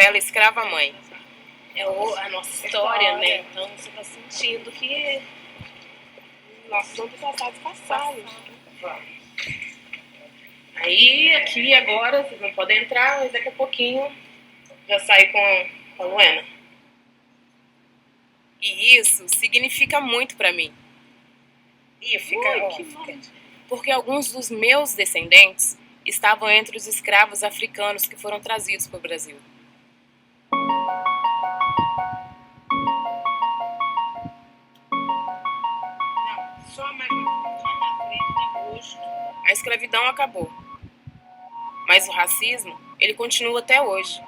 pela escrava-mãe. É a nossa história, né? Então você está sentindo que nossos antepassados passaram. Aí, aqui agora, vocês não podem entrar, mas daqui a pouquinho já sai com a Luena. E isso significa muito para mim. Porque alguns dos meus descendentes estavam entre os escravos africanos que foram trazidos para o Brasil. Só mais na frente, hoje. A escravidão acabou. Mas o racismo, ele continua até hoje.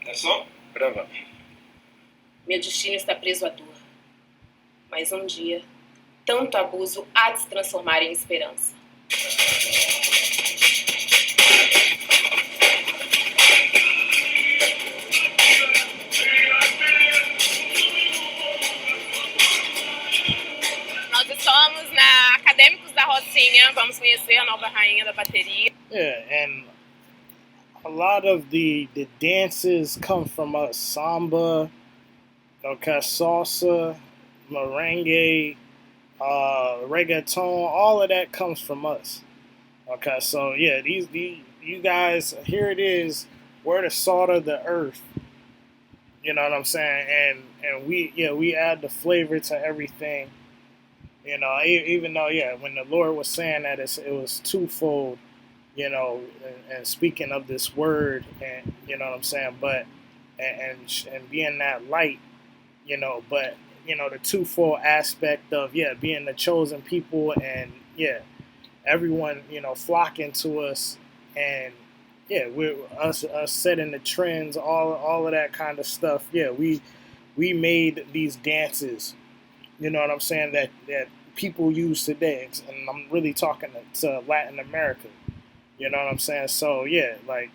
É só gravar. Meu destino está preso à dor. Mas um dia, tanto abuso há de se transformar em esperança. Nós estamos na Acadêmicos da Rocinha. Vamos conhecer a nova rainha da bateria. Yeah, and a lot of the dances come from us. Samba, okay, salsa, merengue, reggaeton, all of that comes from us. Okay, so yeah, these you guys, here it is. We're the salt of the earth. You know what I'm saying? And we add the flavor to everything. You know, even though when the Lord was saying that it was twofold. You know, and speaking of this word, and you know what I'm saying, but and being that light, you know, but you know the twofold aspect of being the chosen people, and everyone flocking to us, and we're us setting the trends, all of that kind of stuff. We made these dances, you know what I'm saying, that people use today, and I'm really talking to Latin America. You know what I'm saying? So like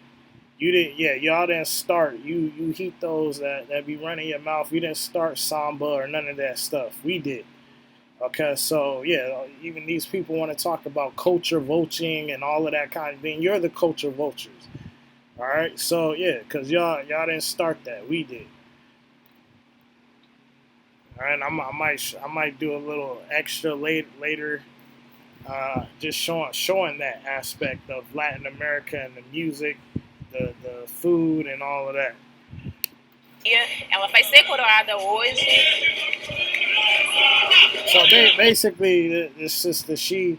you didn't, y'all didn't start. You heat those that be running your mouth. You didn't start samba or none of that stuff. We did. Okay, so even these people want to talk about culture vulturing and all of that kind of thing. You're the culture vultures. All right, so because y'all didn't start that. We did. All right, I might do a little extra later. Just showing that aspect of Latin America and the music, the food, and all of that. Ela vai ser coroada hoje. So basically, this sister, she,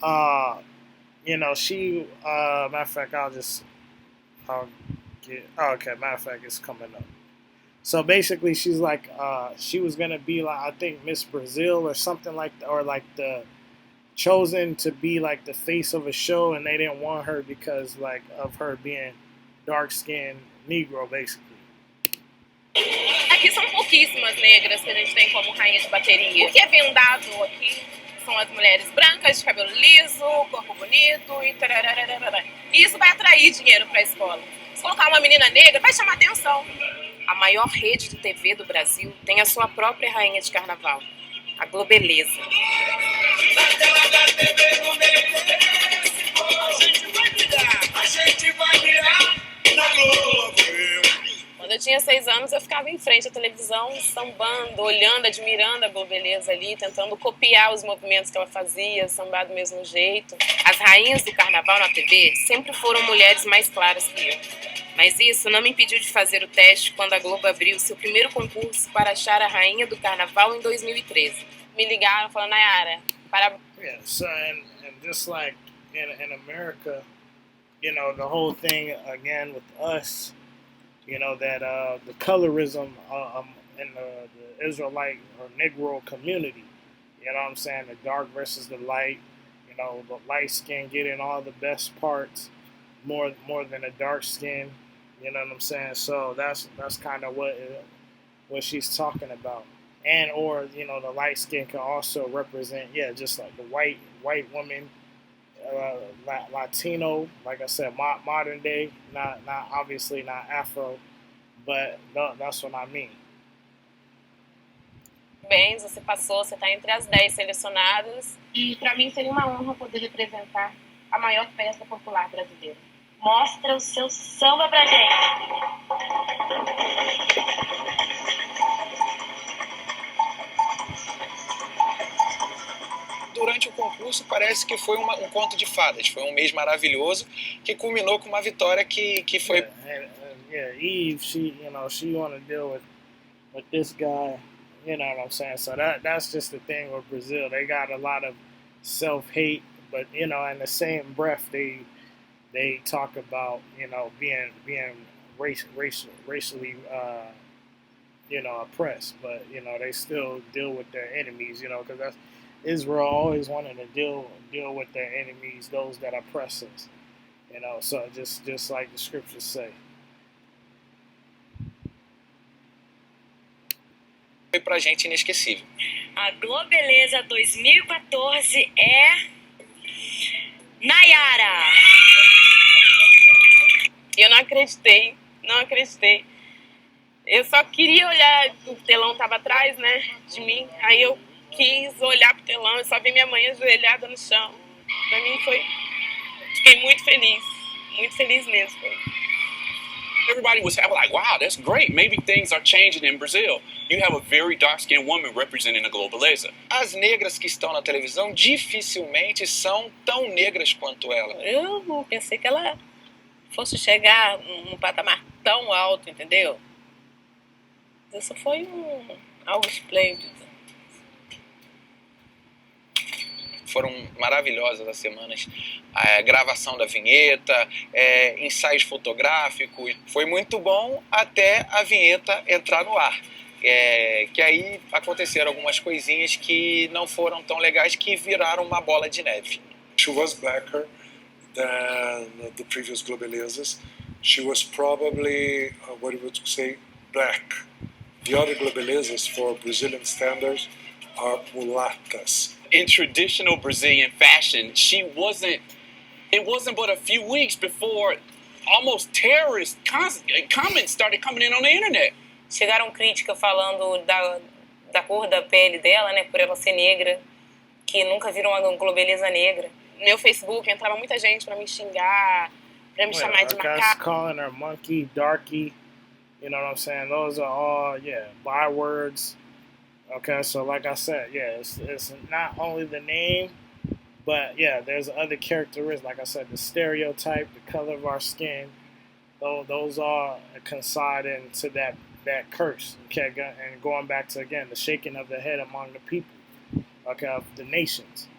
matter of fact, matter of fact, it's coming up. So basically, she's like, she was gonna be like, I think Miss Brazil or something like that, or like the chosen to be like the face of a show, and they didn't want her because like of her being dark-skinned Negro, basically. Aqui são pouquíssimas negras que a gente tem como rainha de bateria. O que é vendado aqui são as mulheres brancas, de cabelo liso, corpo bonito e tarararara. E isso vai atrair dinheiro para a escola. Se colocar uma menina negra, vai chamar atenção. A maior rede de TV do Brasil tem a sua própria rainha de carnaval, a Globeleza. A gente vai virar na Globo. Quando eu tinha 6 anos, eu ficava em frente à televisão, sambando, olhando, admirando a Globeleza ali, tentando copiar os movimentos que ela fazia, sambar do mesmo jeito. As rainhas do carnaval na TV sempre foram mulheres mais claras que eu. Mas isso não me impediu de fazer o teste quando a Globo abriu seu primeiro concurso para achar a rainha do carnaval em 2013. Me ligaram falando, Nayara, para... Yeah, so and just like in America, you know, the whole thing again with us, you know, that the colorism in the Israelite or Negro community, you know what I'm saying, the dark versus the light, you know, the light skin getting all the best parts more than the dark skin, you know what I'm saying. So that's kind of what she's talking about. And or you know the light skin can also represent just like the white woman, Latino, like I said, modern day, not obviously not Afro, but that's what I mean. Bem, você passou, você está entre as 10 selecionadas. E para mim seria uma honra poder representar a maior festa popular brasileira. Mostra o seu samba pra gente. Durante o concurso parece que foi um conto de fadas, foi um mês maravilhoso que culminou com uma vitória que foi... Eve, she want to deal with this guy, you know what I'm saying? So that's just the thing with Brazil. They got a lot of self-hate, but in the same breath they talk about being racially oppressed, but they still deal with their enemies, because that's Israel always wanting to deal with their enemies, those that oppress us, So just like the scriptures say. Foi pra gente inesquecível. A Globeleza 2014 é Nayara. Eu não acreditei. Eu só queria olhar, o telão tava atrás, né, de mim. Aí eu quis olhar pro telão, eu só vi minha mãe ajoelhada no chão. Pra mim fiquei muito feliz mesmo. Everybody was like, wow, that's great. Maybe things are changing in Brazil. You have a very dark-skinned woman representing a Globeleza. As negras que estão na televisão dificilmente são tão negras quanto ela. Eu não pensei que ela fosse chegar num patamar tão alto, entendeu? Isso foi algo esplêndido. Foram maravilhosas as semanas. A gravação da vinheta, ensaios fotográficos. Foi muito bom até a vinheta entrar no ar. Que aí aconteceram algumas coisinhas que não foram tão legais, que viraram uma bola de neve. She was blacker than the previous Globelezas. She was probably, what you would say, black. The other Globelezas, for Brazilian standards, are mulatas. In traditional Brazilian fashion, it wasn't but a few weeks before almost terrorist comments started coming in on the internet. Chegaram críticas falando da cor da pele dela, né, por ela ser negra, que nunca viram uma globeleza negra. No meu Facebook entrava muita gente pra me xingar, pra me chamar de macaco. Calling her monkey, darky, you know what I'm saying? Those are all, bywords. Okay, so like I said, it's not only the name, but there's other characteristics. Like I said, the stereotype, the color of our skin, those all coincide into that curse. Okay, and going back to again the shaking of the head among the people, okay, of the nations.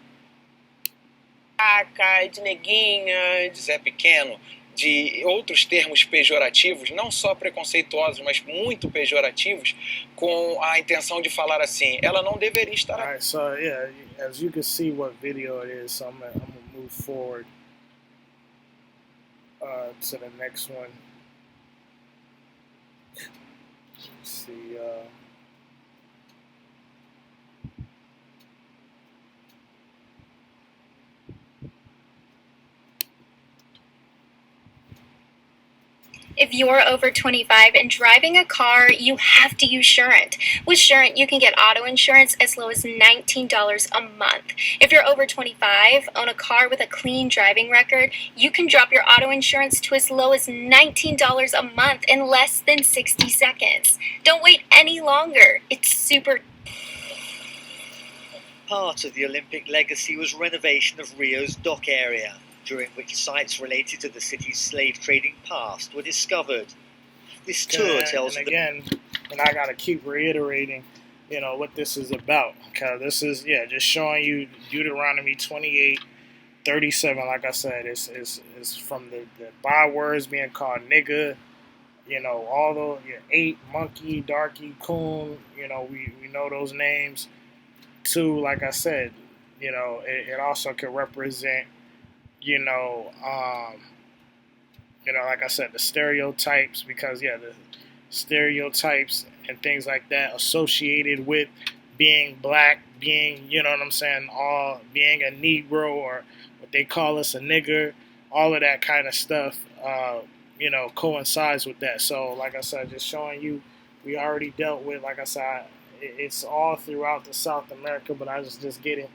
De neguinha, de Zé Pequeno, de outros termos pejorativos, não só preconceituosos, mas muito pejorativos, com a intenção de falar assim, ela não deveria estar aqui. Alright, so as you can see what video it is, so I'm gonna move forward to the next one. Let's see. If you're over 25 and driving a car, you have to use Surant. With Surant, you can get auto insurance as low as $19 a month. If you're over 25, own a car with a clean driving record, you can drop your auto insurance to as low as $19 a month in less than 60 seconds. Don't wait any longer. It's super. Part of the Olympic legacy was renovation of Rio's dock area, during which sites related to the city's slave trading past were discovered. This tour tells and again, and I gotta keep reiterating, what this is about. Okay, this is just showing you Deuteronomy 28:37. Like I said, it's from the bywords being called nigga. All those ape, monkey, darky, coon. We know those names. Too, like I said, it also could represent. Like I said, the stereotypes, because the stereotypes and things like that associated with being black, being, being a Negro, or what they call us a nigger, all of that kind of stuff, coincides with that. So, like I said, just showing you, we already dealt with, like I said, it's all throughout the South America, but I was just getting,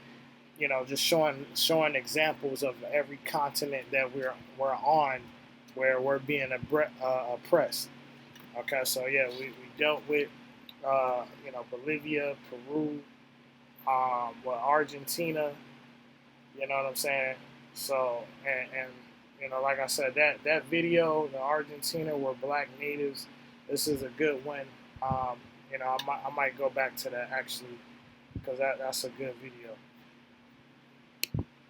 just showing examples of every continent that we're on, where we're being oppressed. Okay, so yeah, we dealt with Bolivia, Peru, Argentina. You know what I'm saying? So and like I said, that video, the Argentina were black natives. This is a good one. I might go back to that actually because that's a good video.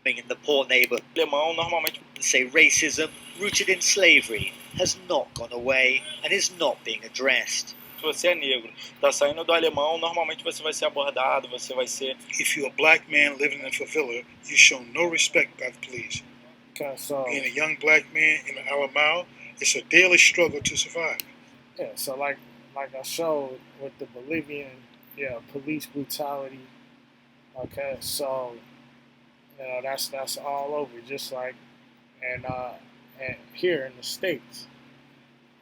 In the poor neighbor, alemão normalmente say racism rooted in slavery has not gone away and is not being addressed. Se você é negro, tá saindo do alemão, normalmente você vai ser abordado, você vai ser. If you're a black man living in a favela, you show no respect by the police. Okay, so being a young black man in Alamao, it's a daily struggle to survive. Yeah, so like I showed with the Bolivian, police brutality. Okay, so that's all over, just like and here in the States.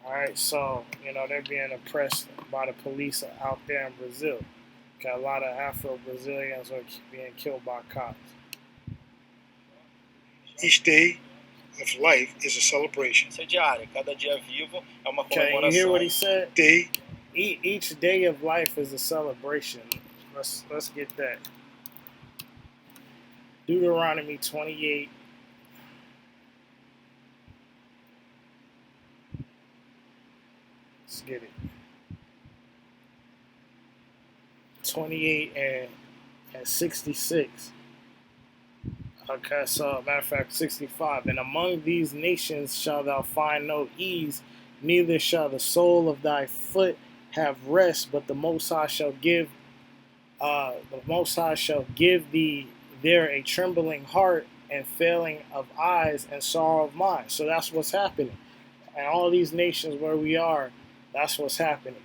All right, so they're being oppressed by the police out there in Brazil. Okay, a lot of Afro-Brazilians are being killed by cops. Each day of life is a celebration. Isso é diário. Cada dia vivo é uma Okay, comemoração. you hear what he said? Day. Each day of life is a celebration. Let's get that. Deuteronomy 28. Let's get it. 28 and 66. Okay, so matter of fact, 65. And among these nations shalt thou find no ease, neither shall the sole of thy foot have rest, but the Most High shall give thee there a trembling heart and failing of eyes and sorrow of mind. So that's what's happening. And all these nations where we are, that's what's happening.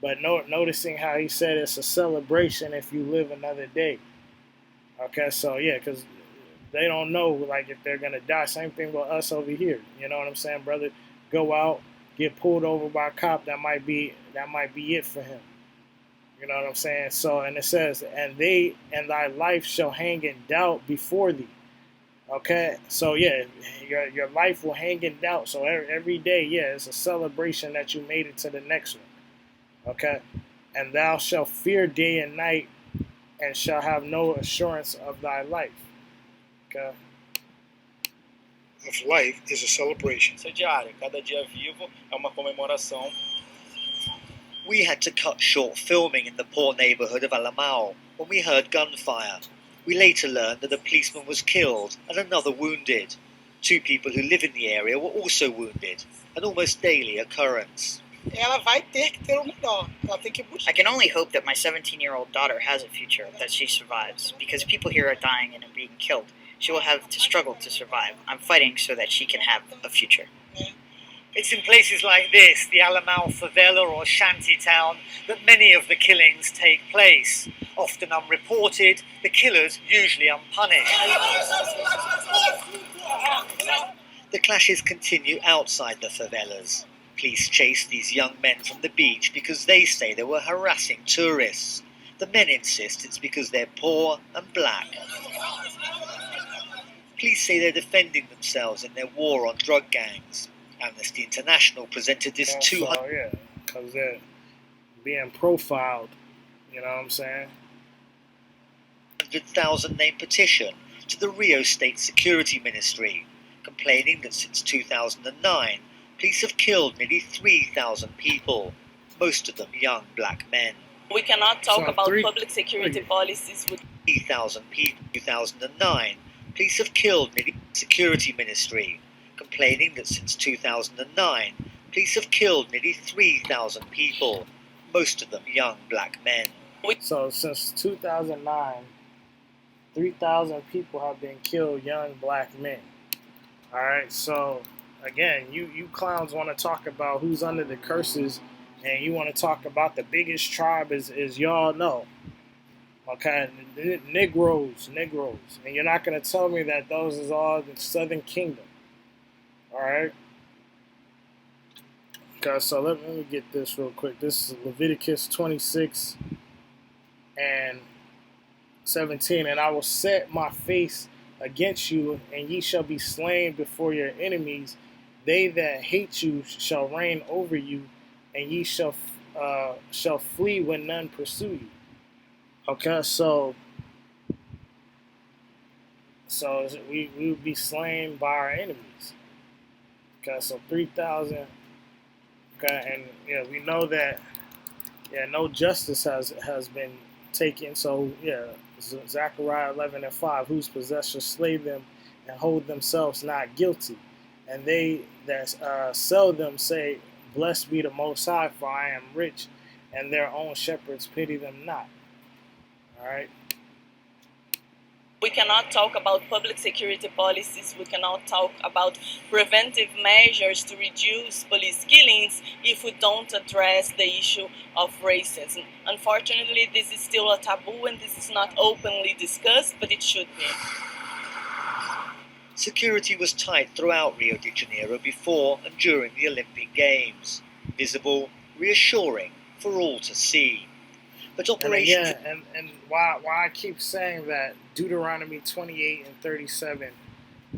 But noticing how he said it's a celebration if you live another day. Okay, so yeah, because they don't know like if they're gonna die. Same thing with us over here. You know what I'm saying, brother? Go out, get pulled over by a cop. That might be it for him. You know what I'm saying? So, and it says, and thy life shall hang in doubt before thee. Okay, so yeah, your life will hang in doubt. So every day, yeah, it's a celebration that you made it to the next one. Okay, and thou shalt fear day and night, and shall have no assurance of thy life. Okay. Of life is a celebration. Isso é diário. Cada dia vivo é uma comemoração. We had to cut short filming in the poor neighborhood of Alamao when we heard gunfire. We later learned that a policeman was killed and another wounded. 2 people who live in the area were also wounded, an almost daily occurrence. Ela vai ter que ter melhor. Ela tem que buscar. I can only hope that my 17-year-old daughter has a future, that she survives, because people here are dying and are being killed. She will have to struggle to survive. I'm fighting so that she can have a future. It's in places like this, the Alamao favela or shanty town, that many of the killings take place. Often unreported, the killers usually unpunished. The clashes continue outside the favelas. Police chase these young men from the beach because they say they were harassing tourists. The men insist it's because they're poor and black. Police say they're defending themselves in their war on drug gangs. Amnesty International presented this 200,000 yeah, because they're being profiled. You know what I'm saying? name petition to the Rio State Security Ministry, complaining that since 2009, police have killed nearly 3,000 people, most of them young black men. We cannot talk about public security policies with 3,000 people. 2009, police have killed nearly Security Ministry, complaining that since 2009, police have killed nearly 3,000 people, most of them young black men. So since 2009, 3,000 people have been killed, young black men. All right, so again, you clowns want to talk about who's under the curses, and you want to talk about the biggest tribe is y'all know. Okay, Negroes, and you're not going to tell me that those is all the Southern Kingdom. All right. Okay, so let me get this real quick. This is Leviticus 26 and 17. And I will set my face against you, and ye shall be slain before your enemies. they that hate you shall reign over you, and ye shall flee when none pursue you. Okay, so we would be slain by our enemies. Okay, so 3,000. Okay, and yeah, we know that no justice has been taken. So yeah, Zechariah 11:5, whose possessors slay them and hold themselves not guilty, and they that sell them say, "Blessed be the Most High, for I am rich," and their own shepherds pity them not. All right. We cannot talk about public security policies. We cannot talk about preventive measures to reduce police killings if we don't address the issue of racism. Unfortunately, this is still a taboo and this is not openly discussed, but it should be. Security was tight throughout Rio de Janeiro before and during the Olympic Games. Visible, reassuring for all to see. But operations... And why I keep saying that Deuteronomy 28:37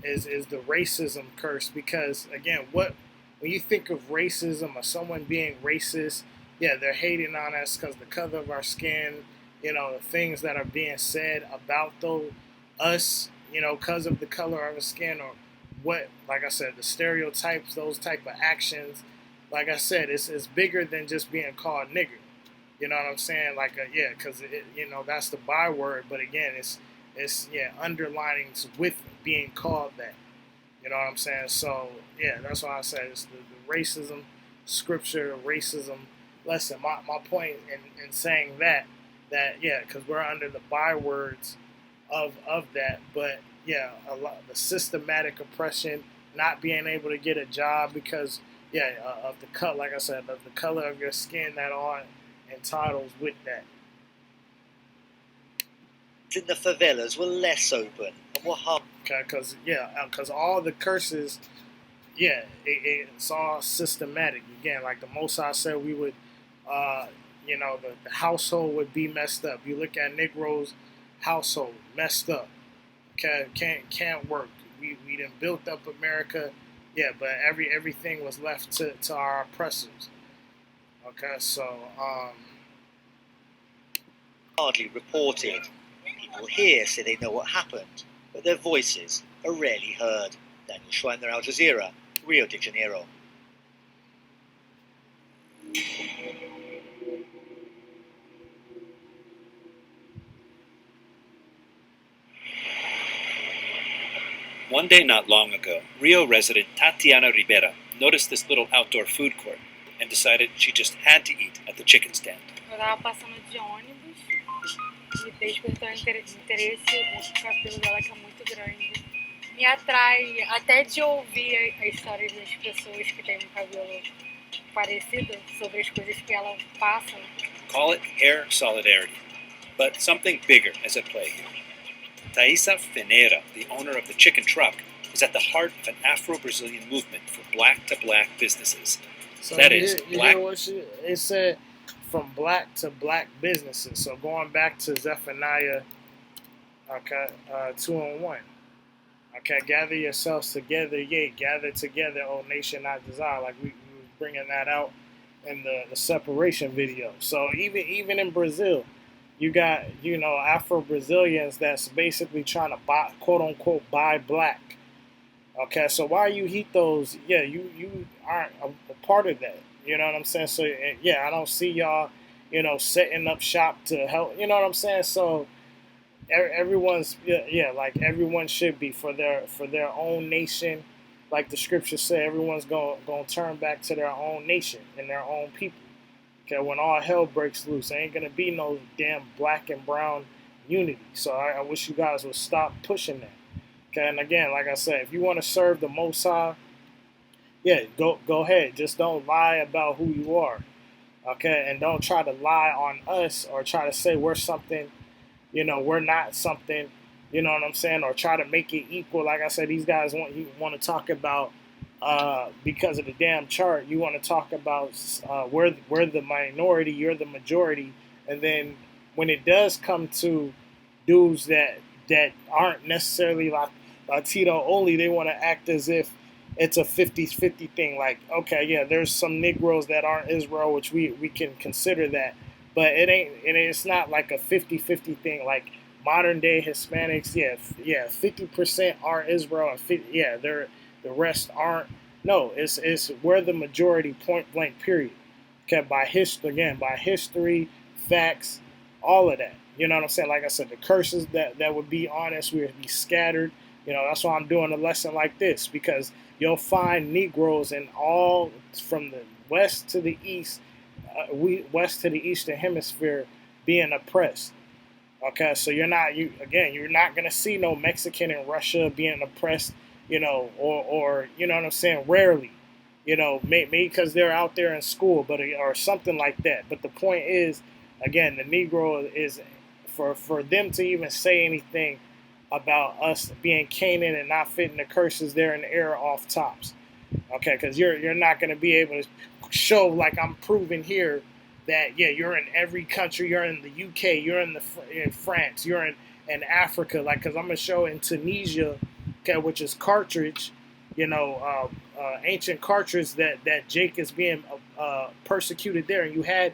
is the racism curse, because again, when you think of racism or someone being racist, yeah, they're hating on us because the color of our skin, the things that are being said about us, because of the color of our skin, or what, like I said, the stereotypes, those type of actions. Like I said, it's bigger than just being called nigger. You know what I'm saying? Like, because that's the byword. But again, it's underlining with being called that. You know what I'm saying? So yeah, that's why I said it's the racism scripture, racism lesson. My point in saying that because we're under the bywords of that. But yeah, a lot the systematic oppression, not being able to get a job because of the cut. Like I said, of the color of your skin, that all entitles with that. In the favelas were less open and were hard. Okay, because all the curses, it's all systematic. Again, like the Most High said, we would, the household would be messed up. You look at Negro's household, messed up. Okay, can't work. We done built up America, but everything was left to our oppressors. Okay, so hardly reported. People here say they know what happened, but their voices are rarely heard. Daniel Schreiner, Al Jazeera, Rio de Janeiro. One day not long ago, Rio resident Tatiana Rivera noticed this little outdoor food court and decided she just had to eat at the chicken stand. Eu tava passando de ônibus e despertou interesse, o cabelo dela que é muito grande. Me atrai até de ouvir a história das pessoas que têm um cabelo parecido, sobre as coisas que ela passa. Call it hair solidarity, but something bigger is at play here. T.O.Z Feneira, the owner of the chicken truck, is at the heart of an Afro-Brazilian movement for black-to-black businesses. So that is, black. It said from black to black businesses. So going back to Zephaniah, 2:1. Okay, gather yourselves together, gather together, O nation I desire. Like we were bringing that out in the separation video. So even in Brazil, you got Afro-Brazilians that's basically trying to buy, quote unquote, buy black. Okay, so why you hate those? Yeah, you aren't a part of that. You know what I'm saying? So yeah, I don't see y'all, setting up shop to help. You know what I'm saying? So everyone's like everyone should be for their own nation. Like the scriptures say, everyone's gonna turn back to their own nation and their own people. Okay, when all hell breaks loose, there ain't gonna be no damn black and brown unity. So I wish you guys would stop pushing that. Okay, and again, like I said, if you want to serve the Most High, go ahead. Just don't lie about who you are. Okay, and don't try to lie on us or try to say we're something, we're not something. You know what I'm saying? Or try to make it equal. Like I said, these guys want to talk about because of the damn chart. You want to talk about we're the minority, you're the majority, and then when it does come to dudes that aren't necessarily Latino only, they want to act as if it's a 50-50 thing. Like, okay, yeah, there's some Negroes that aren't Israel, which we can consider that, but it's not like a 50-50 thing. Like modern day Hispanics, yeah, 50% are Israel, and 50, yeah, the rest aren't. No, it's we're the majority, point blank, period. Okay, by history, facts, all of that. You know what I'm saying? Like I said, the curses that would be on us, we would be scattered. You know, that's why I'm doing a lesson like this, because you'll find Negroes in all, from the west to the east, west to the eastern hemisphere, being oppressed. Okay, so you're not gonna see no Mexican in Russia being oppressed, you know, or you know what I'm saying, rarely, you know, maybe because they're out there in school, but or something like that. But the point is, again, the Negro is, for them to even say anything about us being Canaan and not fitting the curses, they're in the air off tops. Okay, because you're not going to be able to show, like I'm proving here, that yeah, you're in every country. You're in the UK, you're in France, you're in Africa. Like, because I'm going to show in Tunisia, okay, which is Carthage, you know, ancient Carthage, that Jake is being persecuted there, and you had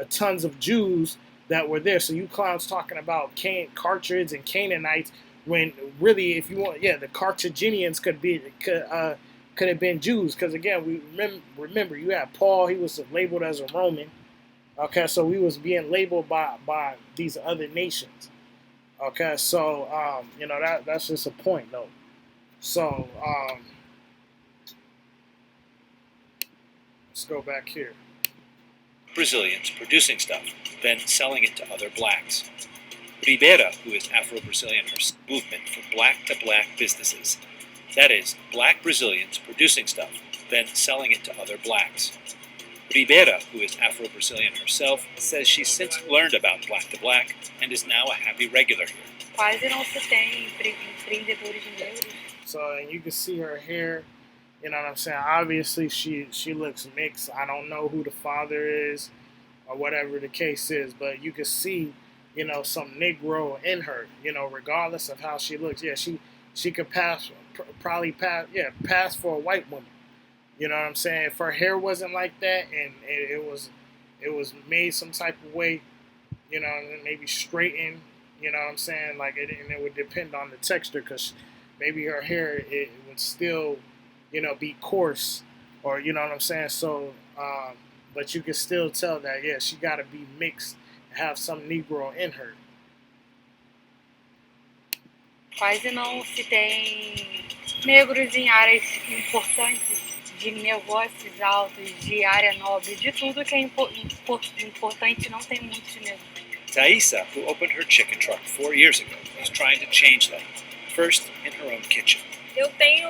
tons of Jews that were there. So you clowns talking about Carthage and Canaanites, when really, if you want, yeah, the Carthaginians could have been Jews, because again, we remember you had Paul, he was labeled as a Roman. Okay, so we was being labeled by these other nations. Okay, so you know, that's just a point though. So let's go back here. Brazilians producing stuff, then selling it to other blacks. Ribera, who is Afro-Brazilian, her movement for black-to-black businesses. That is, black Brazilians producing stuff, then selling it to other blacks. Ribera, who is Afro-Brazilian herself, says she's since learned about black-to-black and is now a happy regular here. Quase não se tem empreendedores negros. So, and you can see her hair, you know what I'm saying? Obviously, she looks mixed. I don't know who the father is or whatever the case is, but you can see, you know, some Negro in her, you know, regardless of how she looks. Yeah, she could pass for a white woman. You know what I'm saying? If her hair wasn't like that and it was made some type of way, you know, maybe straightened, you know what I'm saying? Like, and it would depend on the texture, because maybe her hair, it would still, you know, be coarse, or, you know what I'm saying? So, but you can still tell that, yeah, she got to be mixed, have some Negro in her. Quase não se tem negros em áreas importantes, de negócios altos, de área nobre, de tudo que é importante, não tem muitos negros. T.O.Z, who opened her chicken truck 4 years ago, is trying to change that, first in her own kitchen. Eu tenho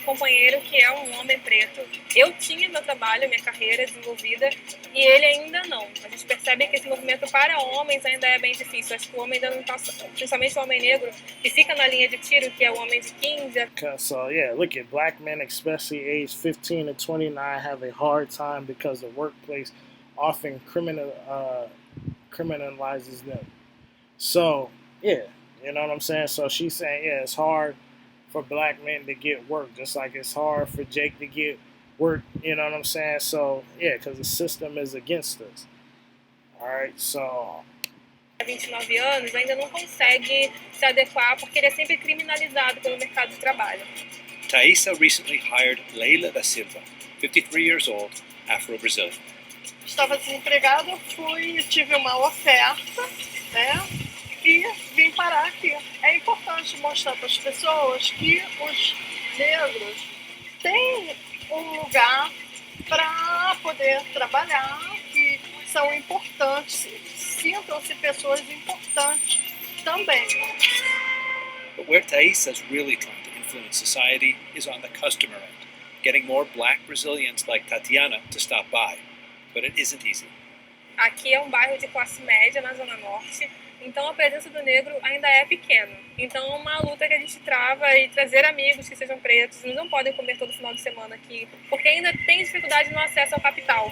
companheiro que é homem preto. Eu tinha meu trabalho, minha carreira desenvolvida, e ele ainda não. A gente percebe que esse movimento para homens ainda é bem difícil. Acho que o homem ainda não está, principalmente o homem negro, que fica na linha de tiro, que é o homem de 15. So yeah, look at black men, especially aged 15 to 29, have a hard time because the workplace often criminalizes them. So yeah, you know what I'm saying? So she's saying, yeah, it's hard for black men to get work, just like it's hard for Jake to get work, you know what I'm saying? So, yeah, because the system is against us. Alright, so... 29 anos ainda não consegue se adequar porque ele é sempre criminalizado pelo mercado de trabalho. T.O.Z recently hired Leila da Silva, 53 years old, Afro-Brazilian. Estava desempregada, tive uma oferta, né? E vim parar aqui. É importante mostrar para as pessoas que os negros têm um lugar para poder trabalhar, que são importantes, sintam-se pessoas importantes também. But where T.O.Z is really trying to influence society is on the customer end, getting more black Brazilians like Tatiana to stop by. But it isn't easy. Aqui é bairro de classe média na Zona Norte. Então a presença do negro ainda é pequena. Então é uma luta que a gente trava, e trazer amigos que sejam pretos. Eles não podem comer todo final de semana aqui, porque ainda tem dificuldade no acesso ao capital.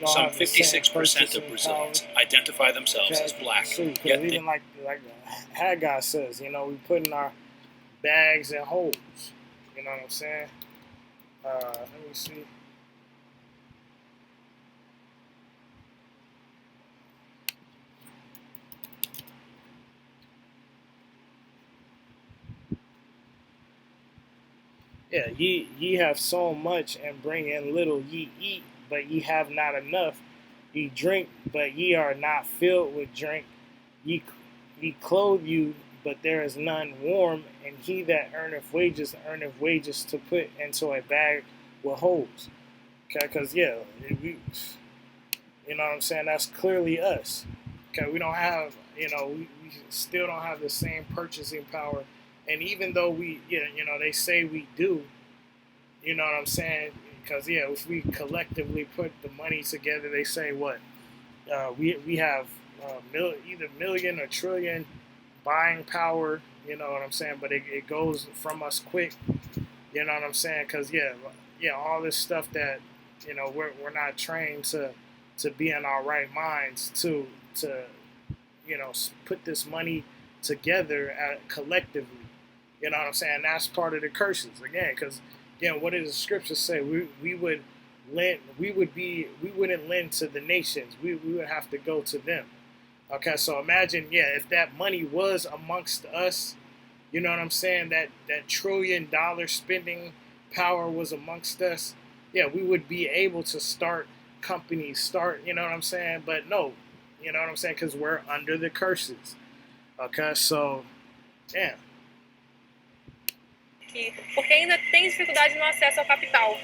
Some 56% of Brazilians identify themselves as black. Yet they... Even like Haggai says, you know, we put in our bags and holes. You know what I'm saying? Let me see. Yeah, ye have so much and bring in little. Ye eat, but ye have not enough. Ye drink, but ye are not filled with drink. Ye clothe you, but there is none warm. And he that earneth wages to put into a bag with holes. Okay, because yeah, we, you know what I'm saying? That's clearly us. Okay, we don't have, we still don't have the same purchasing power. And even though we, yeah, they say we do, you know what I'm saying? Because yeah, if we collectively put the money together, they say what? We have either million or trillion buying power. You know what I'm saying? But it goes from us quick. You know what I'm saying? Because yeah, all this stuff that we're not trained to be in our right minds to put this money together collectively. You know what I'm saying? That's part of the curses again, because again, what does the scripture say? We would lend, we wouldn't lend to the nations. We would have to go to them. Okay, so imagine, if that money was amongst us, you know what I'm saying? That $1 trillion spending power was amongst us. Yeah, we would be able to start companies, you know what I'm saying? But no, you know what I'm saying? Because we're under the curses. Okay, so, yeah. Porque ainda tem dificuldade no acesso ao capital.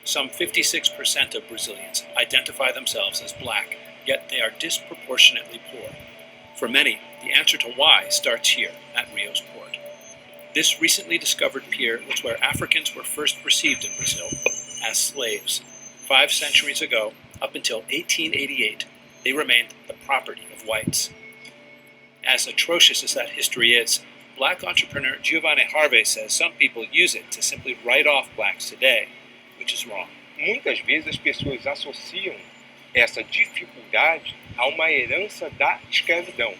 Some 56% of Brazilians identify themselves as black, yet they are disproportionately poor. For many, the answer to why starts here at Rio's port. This recently discovered pier was where Africans were first received in Brazil as slaves. 5 centuries ago, up until 1888, they remained the property of whites. As atrocious as that history is, black entrepreneur Giovanni Harvey says some people use it to simply write off blacks today, which is wrong. Muitas vezes as pessoas associam essa dificuldade a uma herança da escravidão.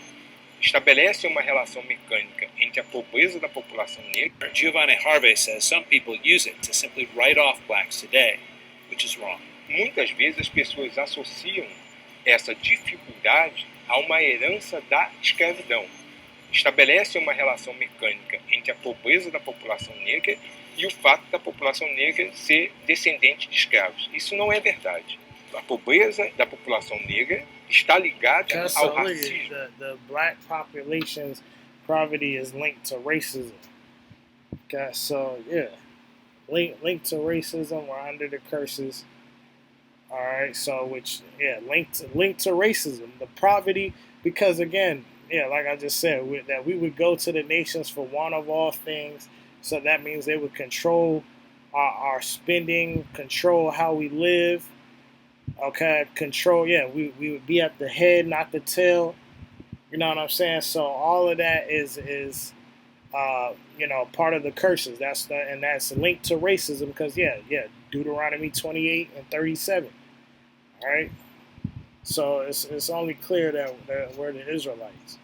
Estabelece uma relação mecânica entre a pobreza da população negra. Giovanni Harvey says some people use it to simply write off blacks today, which is wrong. Muitas vezes as pessoas associam essa dificuldade a uma herança da escravidão. Estabelece uma relação mecânica entre a pobreza da população negra e o fato da população negra ser descendente de escravos. Isso não é verdade. A pobreza da população negra está ligada ao racismo. The black population's poverty is linked to racism. Okay, so yeah, linked to racism. We're under the curses. All right, so linked to racism, the poverty, because again, like I just said, that we would go to the nations for one of all things. So that means they would control our spending, control how we live. Okay, control. Yeah, we would be at the head, not the tail. You know what I'm saying? So all of that is part of the curses. That's linked to racism because Deuteronomy 28 and 37. All right. So it's only clear that we're the Israelites.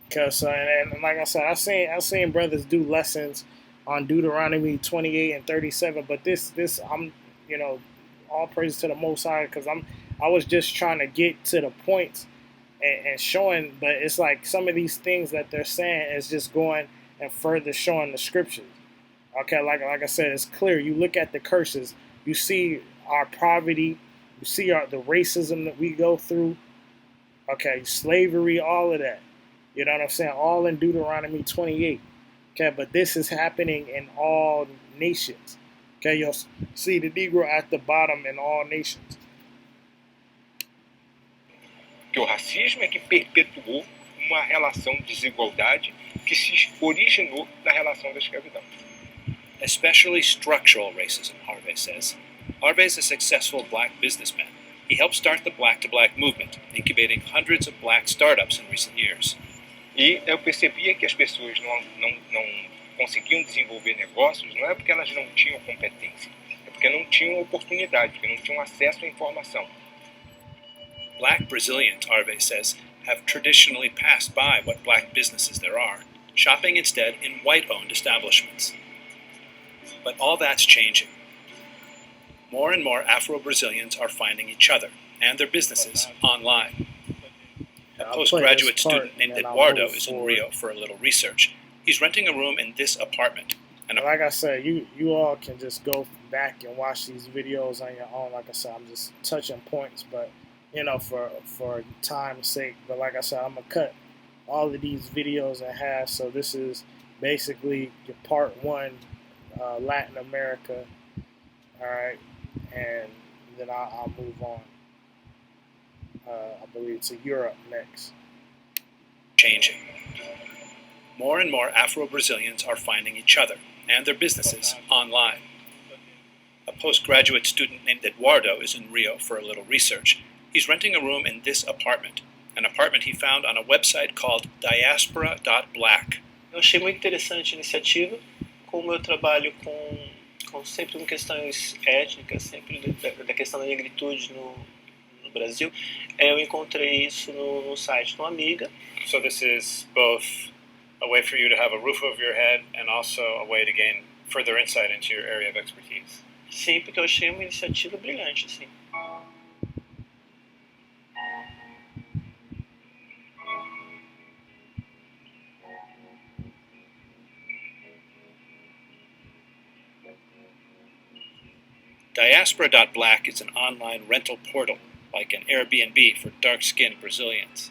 Cause and like I said, I've seen brothers do lessons on Deuteronomy 28 and 37, but this I'm all praise to the Most High, because I was just trying to get to the points and showing, but it's like some of these things that they're saying is just going and further showing the scriptures. Okay, like I said, it's clear. You look at the curses, you see our poverty, you see the racism that we go through. Okay, slavery, all of that. You know what I'm saying? All in Deuteronomy 28. Okay, but this is happening in all nations. Okay, you'll see the Negro at the bottom in all nations. Que o racismo é que perpetuou uma relação de desigualdade que se originou na relação da escravidão. Especially structural racism, Harvey says. Harvey is a successful black businessman. He helped start the black-to-black movement, incubating hundreds of black startups in recent years. E eu percebia que as pessoas não conseguiam desenvolver negócios, não é porque elas não tinham competência, é porque não tinham oportunidade, porque não tinham acesso à informação. Black Brazilians, Harvey says, have traditionally passed by what black businesses there are, shopping instead in white-owned establishments. But all that's changing. More and more Afro-Brazilians are finding each other and their businesses online. A postgraduate student named Eduardo is in Rio for a little research. He's renting a room in this apartment. And like I said, you all can just go back and watch these videos on your own. Like I said, I'm just touching points, but you know, for time's sake. But like I said, I'm gonna cut all of these videos in half. So this is basically your part one, Latin America. All right, and then I'll move on. I believe to Europe next. Changing. More and more Afro-Brazilians are finding each other and their businesses online. A postgraduate student named Eduardo is in Rio for a little research. He's renting a room in this apartment, an apartment he found on a website called diaspora.black. Eu achei muito interessante a iniciativa, como eu trabalho com sempre com questões étnicas, sempre da questão da negritude no Brasil, eu encontrei isso no site de uma amiga. So this is both a way for you to have a roof over your head and also a way to gain further insight into your area of expertise. Sim, porque eu achei uma iniciativa brilhante, assim. Diaspora.black is an online rental portal, like an Airbnb for dark-skinned Brazilians.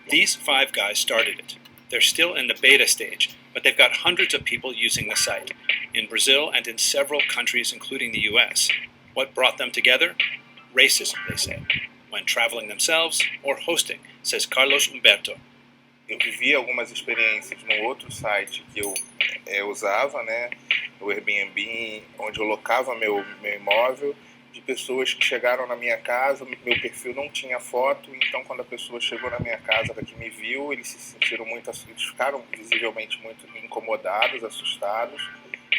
These 5 guys started it. They're still in the beta stage, but they've got hundreds of people using the site, in Brazil and in several countries, including the US. What brought them together? Racism, they say, when traveling themselves or hosting, says Carlos Humberto. Eu vivi algumas experiências num outro site que eu usava, né, o Airbnb, onde eu locava meu imóvel, de pessoas que chegaram na minha casa, meu perfil não tinha foto, então quando a pessoa chegou na minha casa, que me viu, eles se sentiram eles ficaram visivelmente muito incomodados, assustados,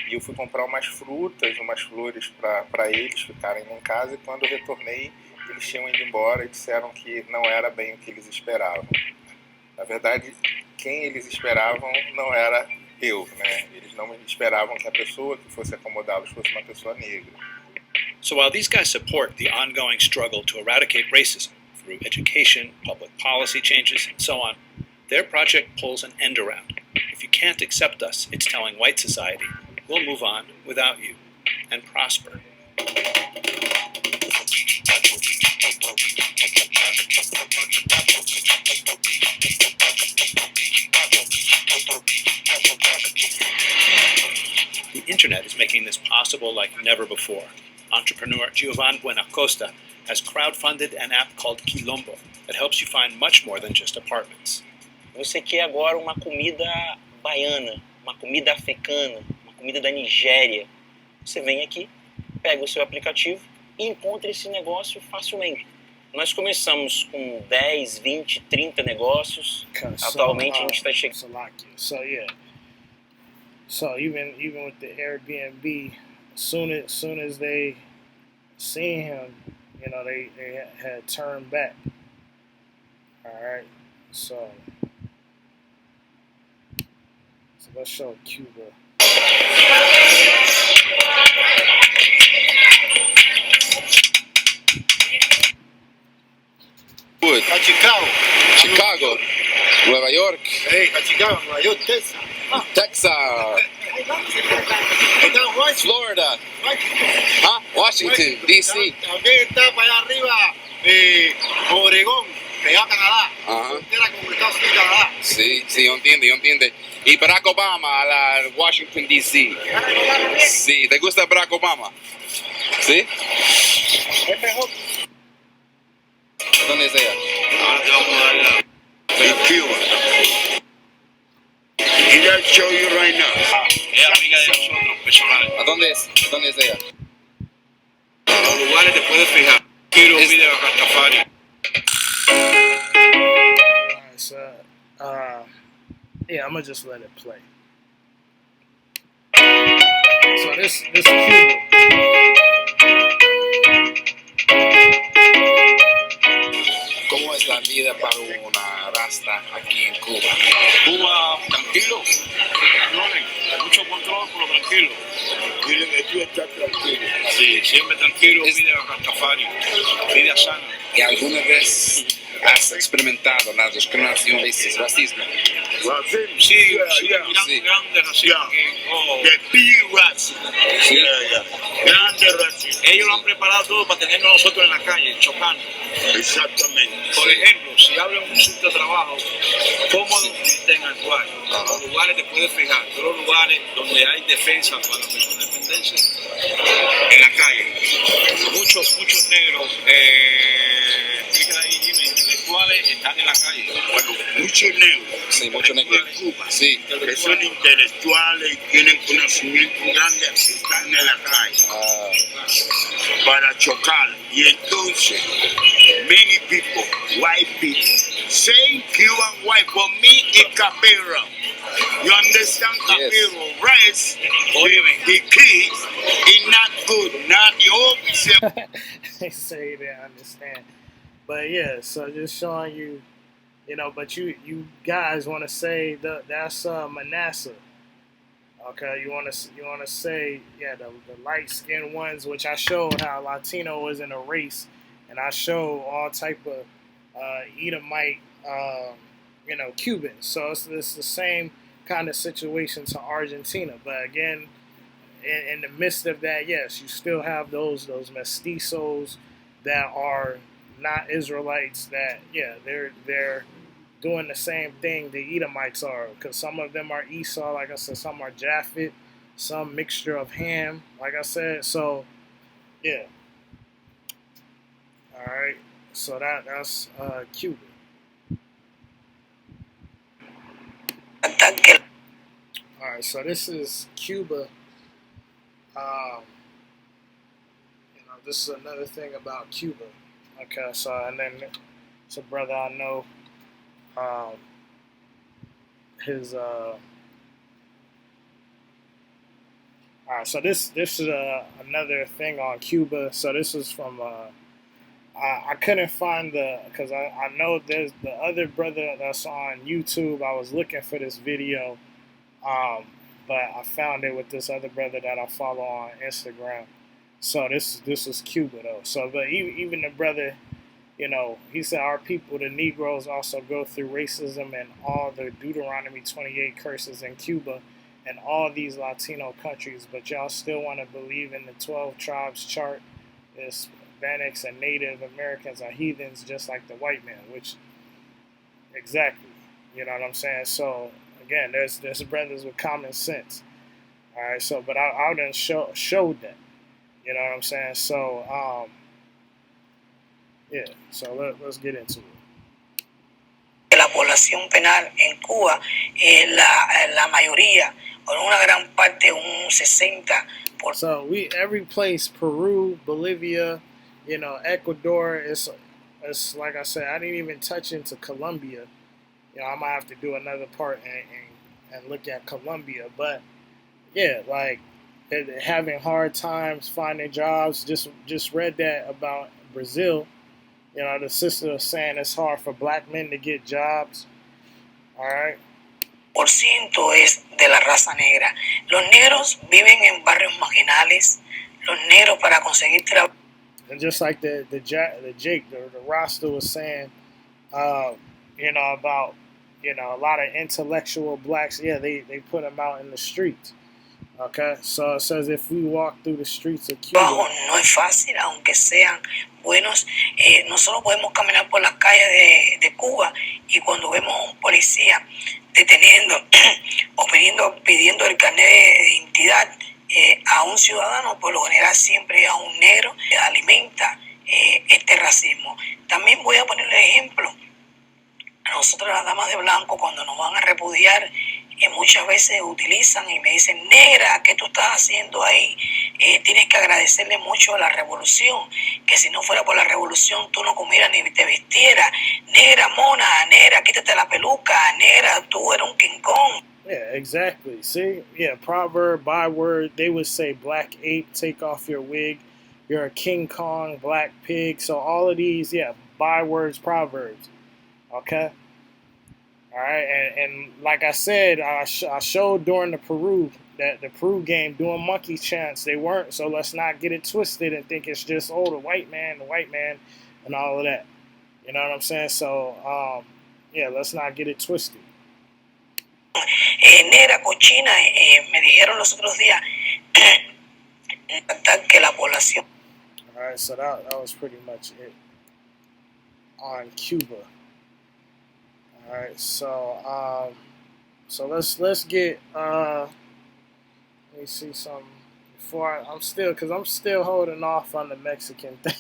e eu fui comprar umas frutas, umas flores para eles ficarem em casa, e quando eu retornei, eles tinham ido embora e disseram que não era bem o que eles esperavam. Na verdade, quem eles esperavam não era eu, né? Eles não esperavam que a pessoa que fosse acomodá-los fosse uma pessoa negra. So while these guys support the ongoing struggle to eradicate racism through education, public policy changes, and so on, their project pulls an end around. If you can't accept us, it's telling white society, we'll move on without you and prosper. The internet is making this possible like never before. Entrepreneur Giovan Buenacosta has crowdfunded an app called Quilombo that helps you find much more than just apartments. Você quer agora uma comida baiana, uma comida africana, uma comida da Nigéria. Você vem aqui, pega o seu aplicativo e encontra esse negócio facilmente. Nós começamos com 10, 20, 30 negócios. Atualmente a gente está chegando. So even with the Airbnb, as soon as they seen him, you know, they had turned back. All right, so let's show Cuba. Good. Chicago, Nueva York. Hey, Chicago, Nueva York, Texas. Texas. Florida. Washington, D.C. También está para allá arriba, Oregón, pegado a Canadá. Frontera con Estados Unidos y Canadá. Sí, yo entiendo. Y Barack Obama a la Washington, D.C. Sí, ¿te gusta Barack Obama? ¿Sí? Es mejor. ¿Dónde es ella? Ahora te vamos a dar la en Cuba. He does show you right now. Es amiga de nosotros, personal. ¿A dónde es ella? Los lugares te puedes fijar. Quiero un video de Rastafari. Alright, so, yeah, I'm gonna just let it play. So this Cuba. ¿Cómo es la vida para una rasta aquí en Cuba? Cuba, tranquilo, mucho control. preocupado por lo tranquilo. Dile que tú estás tranquilo. Sí, siempre tranquilo, pide a Rastafari, pide a Sana. ¿Y alguna vez has experimentado la discriminación de racismo? Racismo, sí, grande racismo. The big racism. Grande racismo. Ellos lo han preparado todo para tenernos nosotros en la calle, chocando. Exactamente. Por ejemplo, si hablan un sitio de trabajo, cómo estén actuar. Los lugares te puedes fijar, todos los lugares donde hay defensa para la persona defenderse, en la calle. Muchos negros, explican ahí, Jimmy, intelectuales están en la calle. Bueno, muchos negros. Sí, muchos negros. De Cuba, sí. Que son intelectuales y tienen conocimiento grande, están en la calle. Para chocar. Y entonces, many people, white people, say Cuban white, for me it's Capero. You understand Capero? Rice, the key is not good, not the officer. They say they understand. But yeah, so just showing you, you know, but you guys want to say that's Manasseh. Okay, you want to say, yeah, the light-skinned ones, which I showed how Latino was in a race, and I showed all type of Edomite, you know, Cubans. So it's the same kind of situation to Argentina. But again, in the midst of that, yes, you still have those mestizos that are not Israelites. That they're doing the same thing the Edomites are, because some of them are Esau, like I said, some are Japhet, some mixture of Ham, like I said. So, yeah. All right. So that's Cuba. All right. So this is Cuba. You know, this is another thing about Cuba. Okay. So and then it's a brother I know. His all right, so this is another thing on Cuba. So this is from I couldn't find because I know there's the other brother that's on YouTube. I was looking for this video, but I found it with this other brother that I follow on Instagram. So this is Cuba though. So but even the brother, you know, he said our people, the Negroes, also go through racism and all the Deuteronomy 28 curses in Cuba and all these Latino countries, but y'all still want to believe in the 12 tribes chart. Hispanics and Native Americans are heathens just like the white man, which exactly, you know what I'm saying? So again, there's brothers with common sense. All right, so but I done showed that, you know what I'm saying? So yeah, so let's get into it. La población penal en Cuba, la mayoría, o una gran parte, un 60%. So every place, Peru, Bolivia, you know, Ecuador, it's like I said, I didn't even touch into Colombia. You know, I might have to do another part and look at Colombia. But yeah, like having hard times finding jobs. Just read that about Brazil. You know, the sister was saying it's hard for black men to get jobs. All right. % es de la raza negra. Los negros viven en barrios marginales. Los negros para conseguir trabajo. And just like the Rasta was saying, you know, about, you know, a lot of intellectual blacks. Yeah, they put them out in the streets. Okay, so it says if we walk through the streets of Cuba. No es fácil, aunque sean buenos. Nosotros podemos caminar por las calles de Cuba y cuando vemos a un policía deteniendo o pidiendo el carnet de identidad a un ciudadano, por lo general siempre a un negro, alimenta este racismo. También voy a poner un ejemplo. Nosotros las damas de blanco cuando nos van a repudiar muchas veces utilizan y me dicen, negra, ¿qué tú estás haciendo ahí? Tienes que agradecerle mucho a la revolución, que si no fuera por la revolución tú no comieras ni te vistieras. Negra, mona, negra, quítate la peluca, negra, tú eres un King Kong. Yeah, exactly. See? Yeah, proverb, byword, they would say black ape, take off your wig. You're a King Kong, black pig. So all of these, yeah, bywords, proverbs. Okay? All right, and like I said, I showed during the Peru game doing monkey chants. They weren't, so let's not get it twisted and think it's just the white man, and all of that. You know what I'm saying? So yeah, let's not get it twisted. Negra, cochina, me dijeron los otros días que la población. All right, so that was pretty much it on Cuba. All right, so let's get let me see something before I'm still holding off on the Mexican thing.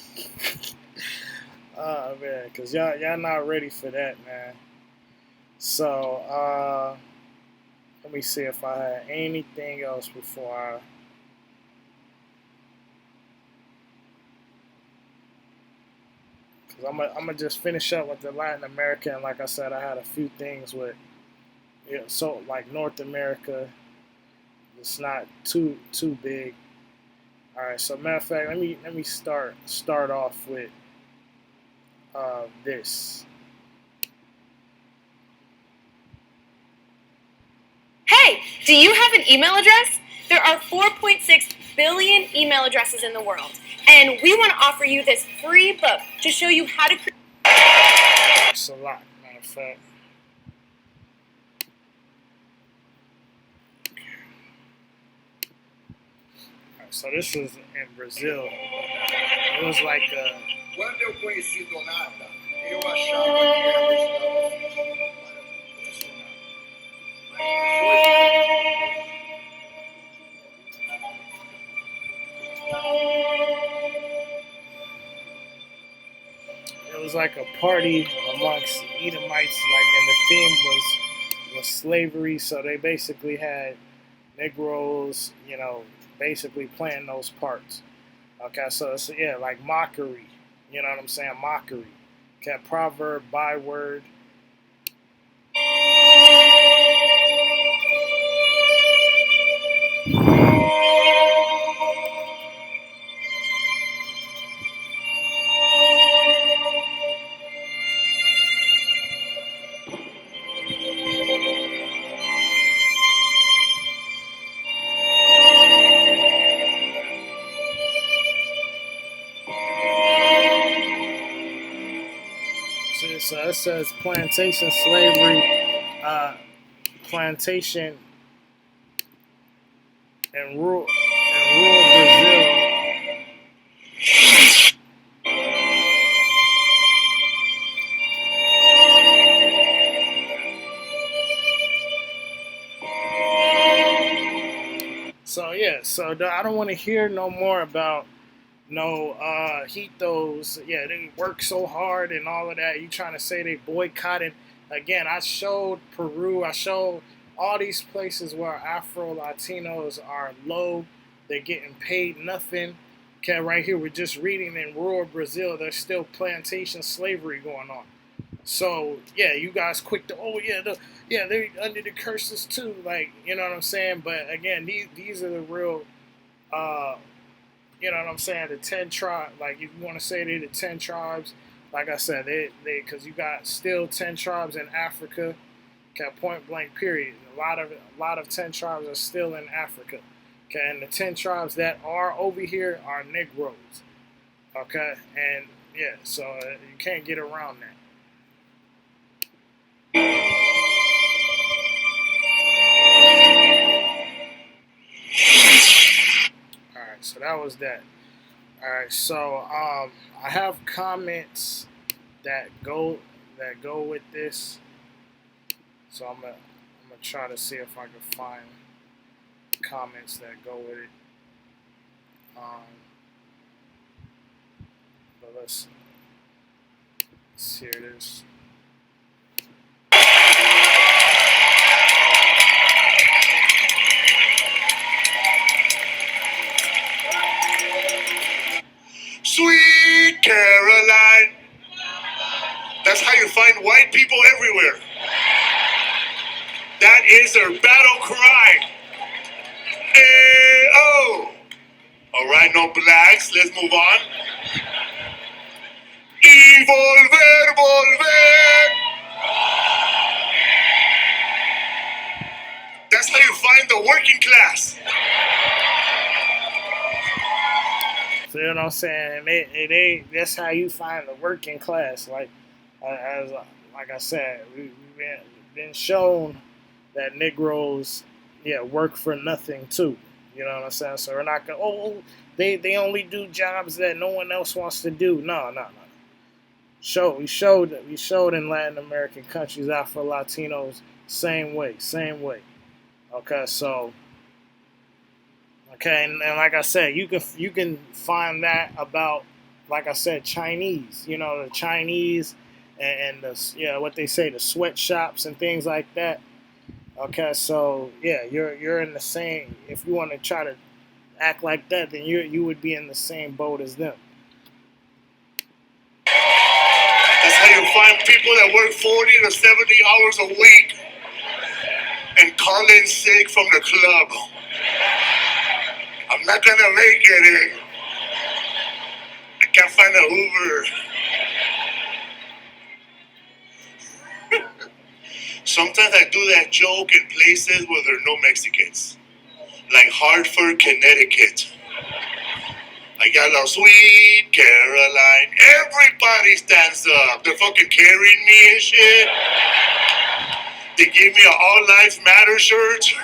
Oh man, cause y'all not ready for that, man. So let me see if I had anything else before I. Cause I'm gonna just finish up with the Latin America, and like I said, I had a few things with, so like North America, it's not too big. All right, so matter of fact, let me start off with this. Hey, do you have an email address? There are 4.6 billion email addresses in the world, and we want to offer you this free book to show you how to create. It's a lot, matter of fact. All right, so this was in Brazil. It was like Quando eu conheci Donata, eu achava que ela estava it was like a party amongst Edomites, like, and the theme was slavery. So they basically had Negroes, basically playing those parts. Okay, so yeah, like mockery. You know what I'm saying? Mockery. Okay, proverb, byword. So it says plantation slavery, plantation in rural Brazil. So yeah, so I don't want to hear no more about T.O.Z. Yeah, they work so hard and all of that. You trying to say they boycotted? Again, I showed Peru. I showed all these places where Afro Latinos are low. They're getting paid nothing. Okay, right here we're just reading in rural Brazil. There's still plantation slavery going on. So yeah, you guys quick to they're under the curses too. Like, you know what I'm saying? But again, these are the real. You know what I'm saying? The 10 tribes, like if you want to say they're the 10 tribes, like I said, they because you got still 10 tribes in Africa, okay, point blank period. A lot of 10 tribes are still in Africa, okay, and the 10 tribes that are over here are Negroes, okay, and yeah, so you can't get around that. Alright, so that was that. Alright, so I have comments that go with this. So I'm gonna try to see if I can find comments that go with it. But let's see, here it is. Sweet Caroline. That's how you find white people everywhere. That is their battle cry. Oh. All right, no blacks. Let's move on. Y volver, volver. That's how you find the working class. So you know what I'm saying? That's how you find the working class. Like I said, we've been shown that Negroes, work for nothing too. You know what I'm saying? So we're not gonna. They only do jobs that no one else wants to do. No. We showed in Latin American countries, Afro Latinos, same way. Okay, so. Okay, and like I said, you can find that about, like I said, Chinese. You know, the Chinese and the what they say, the sweatshops and things like that. Okay, so you're in the same. If you want to try to act like that, then you would be in the same boat as them. That's how you find people that work 40 to 70 hours a week and call in sick from the club. I'm not gonna make it. I can't find an Uber. Sometimes I do that joke in places where there are no Mexicans, like Hartford, Connecticut. I got a sweet Caroline. Everybody stands up. They're fucking carrying me and shit. They give me an All Lives Matter shirt.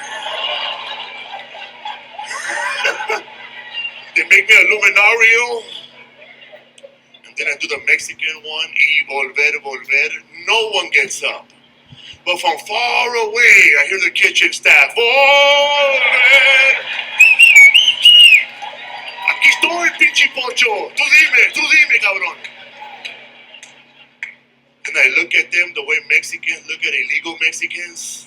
They make me a luminario. And then I do the Mexican one, y volver. No one gets up. But from far away, I hear the kitchen staff. Volver. Aquí estoy, pinche pocho. Tú dime, cabrón. And I look at them the way Mexicans look at illegal Mexicans.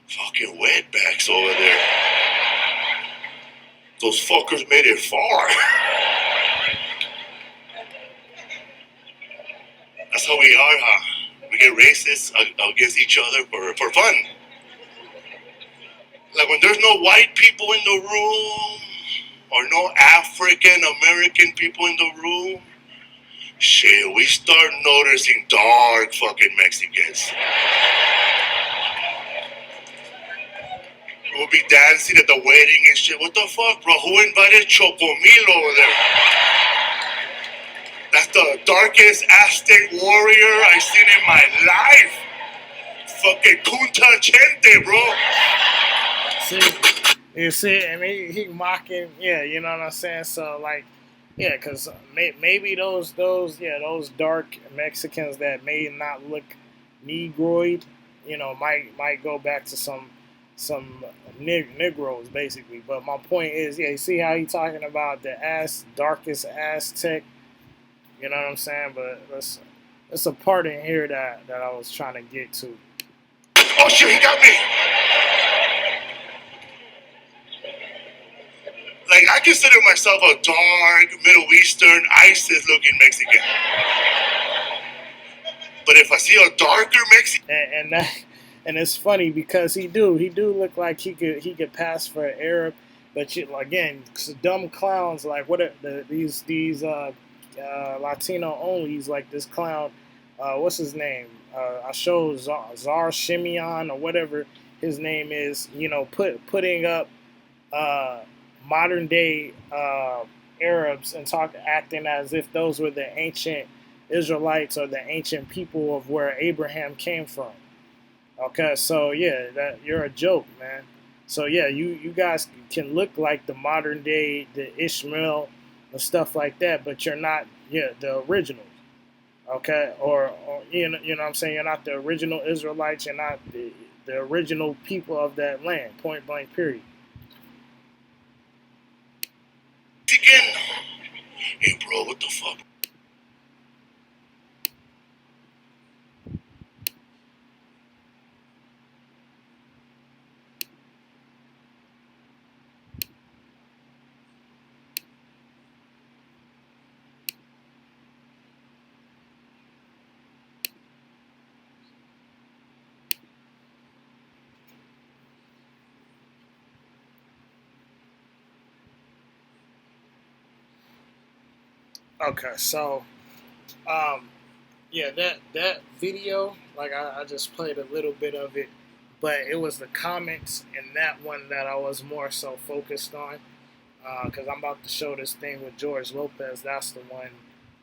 Fucking wetbacks over there. Those fuckers made it far. That's how we are, huh? We get racist against each other for fun. Like when there's no white people in the room or no African American people in the room, shit, we start noticing dark fucking Mexicans. We'll be dancing at the wedding and shit. What the fuck, bro? Who invited Chocomil over there? That's the darkest Aztec warrior I've seen in my life. Fucking Kunta Chente, bro. You see, and he mocking, you know what I'm saying? So like, because maybe those dark Mexicans that may not look Negroid, might go back to some Negroes basically. But my point is, you see how he talking about the darkest Aztec, you know what I'm saying? But that's a part in here that I was trying to get to. Oh shit, he got me. Like, I consider myself a dark, Middle Eastern, ISIS-looking Mexican. But if I see a darker Mexican, and it's funny because he do look like he could pass for an Arab, but again, dumb clowns like these Latino onlys like this clown, what's his name? I showed Czar Shimeon or whatever his name is. Putting up modern day Arabs and acting as if those were the ancient Israelites or the ancient people of where Abraham came from. Okay, so that you're a joke, man. So you guys can look like the modern day, the Ishmael and stuff like that, but you're not the originals. Okay, or you know what I'm saying, you're not the original Israelites. You're not the original people of that land. Point blank. Period. Again. Hey, bro, what the fuck? Okay, so that video, like I just played a little bit of it, but it was the comments in that one that I was more so focused on. Because I'm about to show this thing with George Lopez. That's the one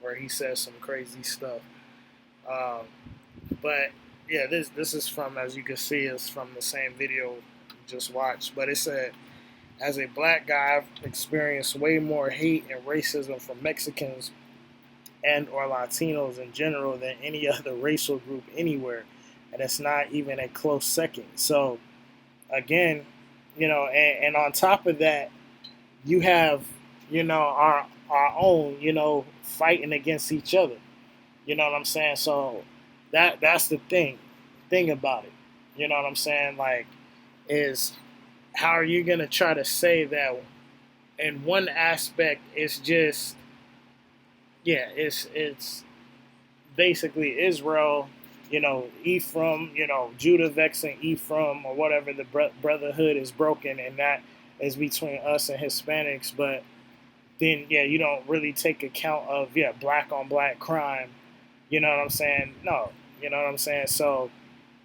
where he says some crazy stuff. But yeah, this is from, as you can see, is from the same video you just watched. But it said, as a black guy, I've experienced way more hate and racism from Mexicans and or Latinos in general than any other racial group anywhere. And it's not even a close second. So again, and on top of that, you have, our own, fighting against each other. You know what I'm saying? So that's the thing about it. You know what I'm saying? Like, is how are you gonna try to say that in one aspect it's just, it's basically Israel, Ephraim, Judah vexing Ephraim or whatever, the brotherhood is broken, and that is between us and Hispanics. But then, you don't really take account of, black on black crime. You know what I'm saying? No, you know what I'm saying? So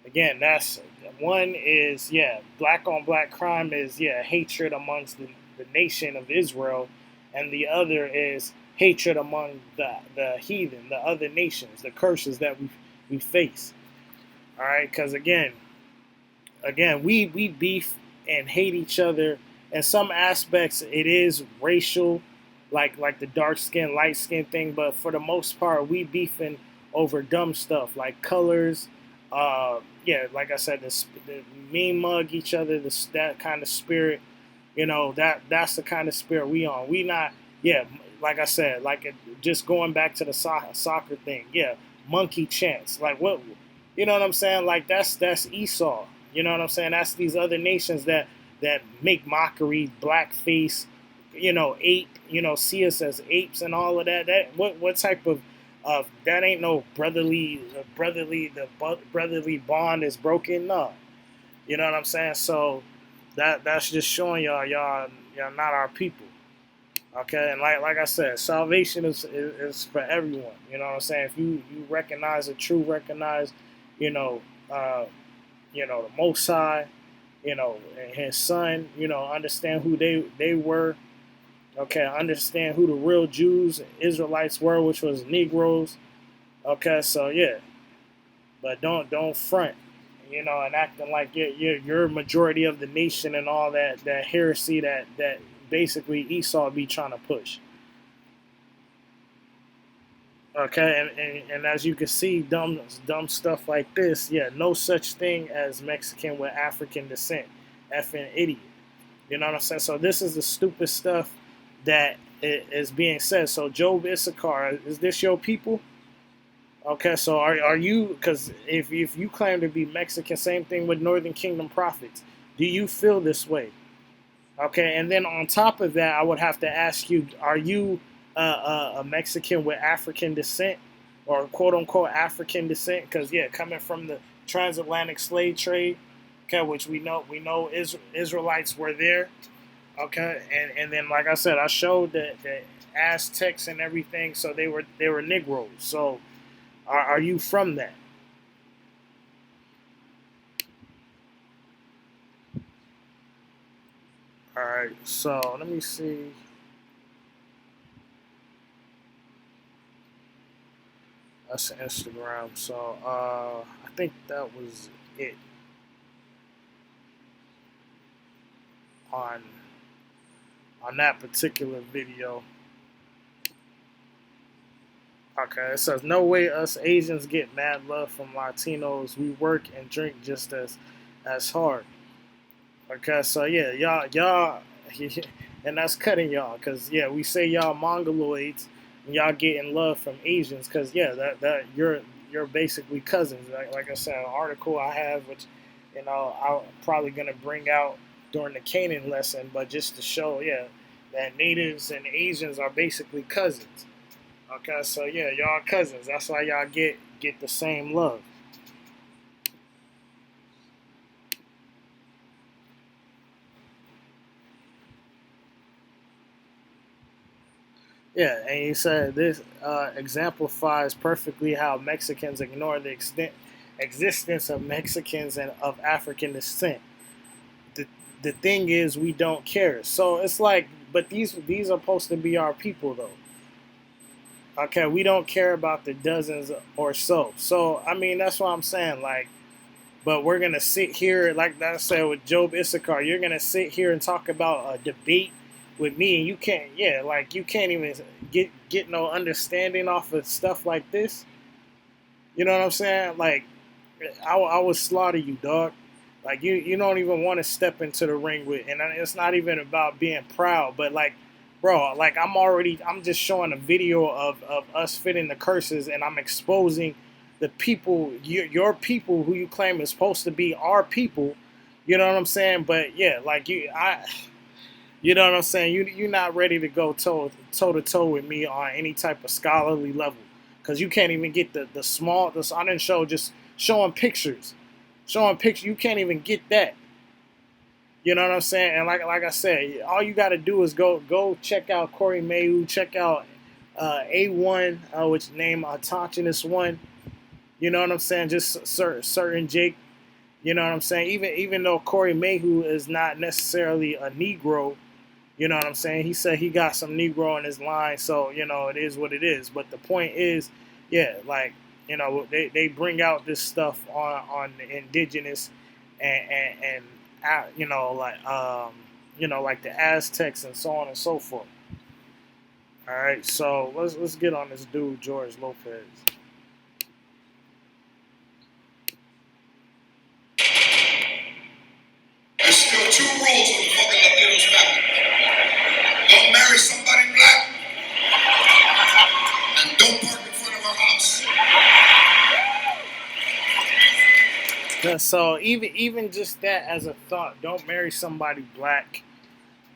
again, that's one is, black on black crime is, hatred amongst the nation of Israel, and the other is hatred among the heathen, the other nations, the curses that we face. All right, because again, we beef and hate each other. In some aspects, it is racial, like the dark skin, light skin thing. But for the most part, we beefing over dumb stuff like colors. Like I said, the mean mug each other, that kind of spirit. That's the kind of spirit we on. We not, like I said, just going back to the soccer thing. Monkey chants. Like what? You know what I'm saying? Like that's Esau. You know what I'm saying? That's these other nations that make mockery, blackface, ape, see us as apes and all of that. What type of that ain't no brotherly bond is broken? No. You know what I'm saying? So that's just showing y'all not our people. Okay, and like I said, salvation is for everyone. You know what I'm saying? If you recognize the Most High, and His Son, understand who they were. Okay, understand who the real Jews, Israelites were, which was Negroes. Okay, so but don't front, and acting like you're majority of the nation and all that heresy that basically Esau be trying to push. Okay, and as you can see, dumb stuff like this, no such thing as Mexican with African descent, effing idiot. You know what I'm saying? So this is the stupid stuff that is being said. So Job Issachar, is this your people? Okay, so are you, because if you claim to be Mexican, same thing with Northern Kingdom prophets, do you feel this way? Okay, and then on top of that, I would have to ask you, are you a Mexican with African descent, or quote unquote African descent? Because coming from the transatlantic slave trade, okay, which we know Israelites were there. Okay, and then like I said, I showed the Aztecs and everything, so they were Negroes. So are you from that? All right, so let me see. That's Instagram. So I think that was it on that particular video. Okay, it says, no way us Asians get mad love from Latinos. We work and drink just as hard. Okay, so y'all, and that's cutting y'all, because we say y'all Mongoloids, and y'all getting love from Asians, because that you're basically cousins. Like I said, an article I have, which I'm probably gonna bring out during the Canaan lesson, but just to show that natives and Asians are basically cousins. Okay, so y'all cousins. That's why y'all get the same love. And he said this exemplifies perfectly how Mexicans ignore the extent existence of Mexicans and of African descent. The thing is, we don't care. So it's like, but these are supposed to be our people, though. Okay, we don't care about the dozens or so. So I mean, that's what I'm saying. Like, but we're gonna sit here, like I said with Job Issachar, you're gonna sit here and talk about a debate with me, and you can't, like you can't even get no understanding off of stuff like this. You know what I'm saying? Like, I would slaughter you, dog. Like you don't even want to step into the ring with, and it's not even about being proud, but like, bro, like I'm just showing a video of us fitting the curses, and I'm exposing the people, your people who you claim is supposed to be our people. You know what I'm saying? But yeah, like you know what I'm saying? You're not ready to go toe to toe with me on any type of scholarly level, because you can't even get the small. I didn't show just showing pictures. You can't even get that. You know what I'm saying? And like I said, all you got to do is go check out Corey Mayhew, check out A1, which name autogenous one. You know what I'm saying? Just certain Jake. You know what I'm saying? Even though Corey Mayhew is not necessarily a Negro, you know what I'm saying? He said he got some Negro in his line, so you know it is what it is. But the point is, like. You know, they bring out this stuff on the indigenous and you know, like the Aztecs and so on and so forth. All right, so let's get on this dude George Lopez. There's still 2 rules in the fucking Latino's family. Don't marry somebody black, and don't park in front of our house. So even just that as a thought, don't marry somebody black,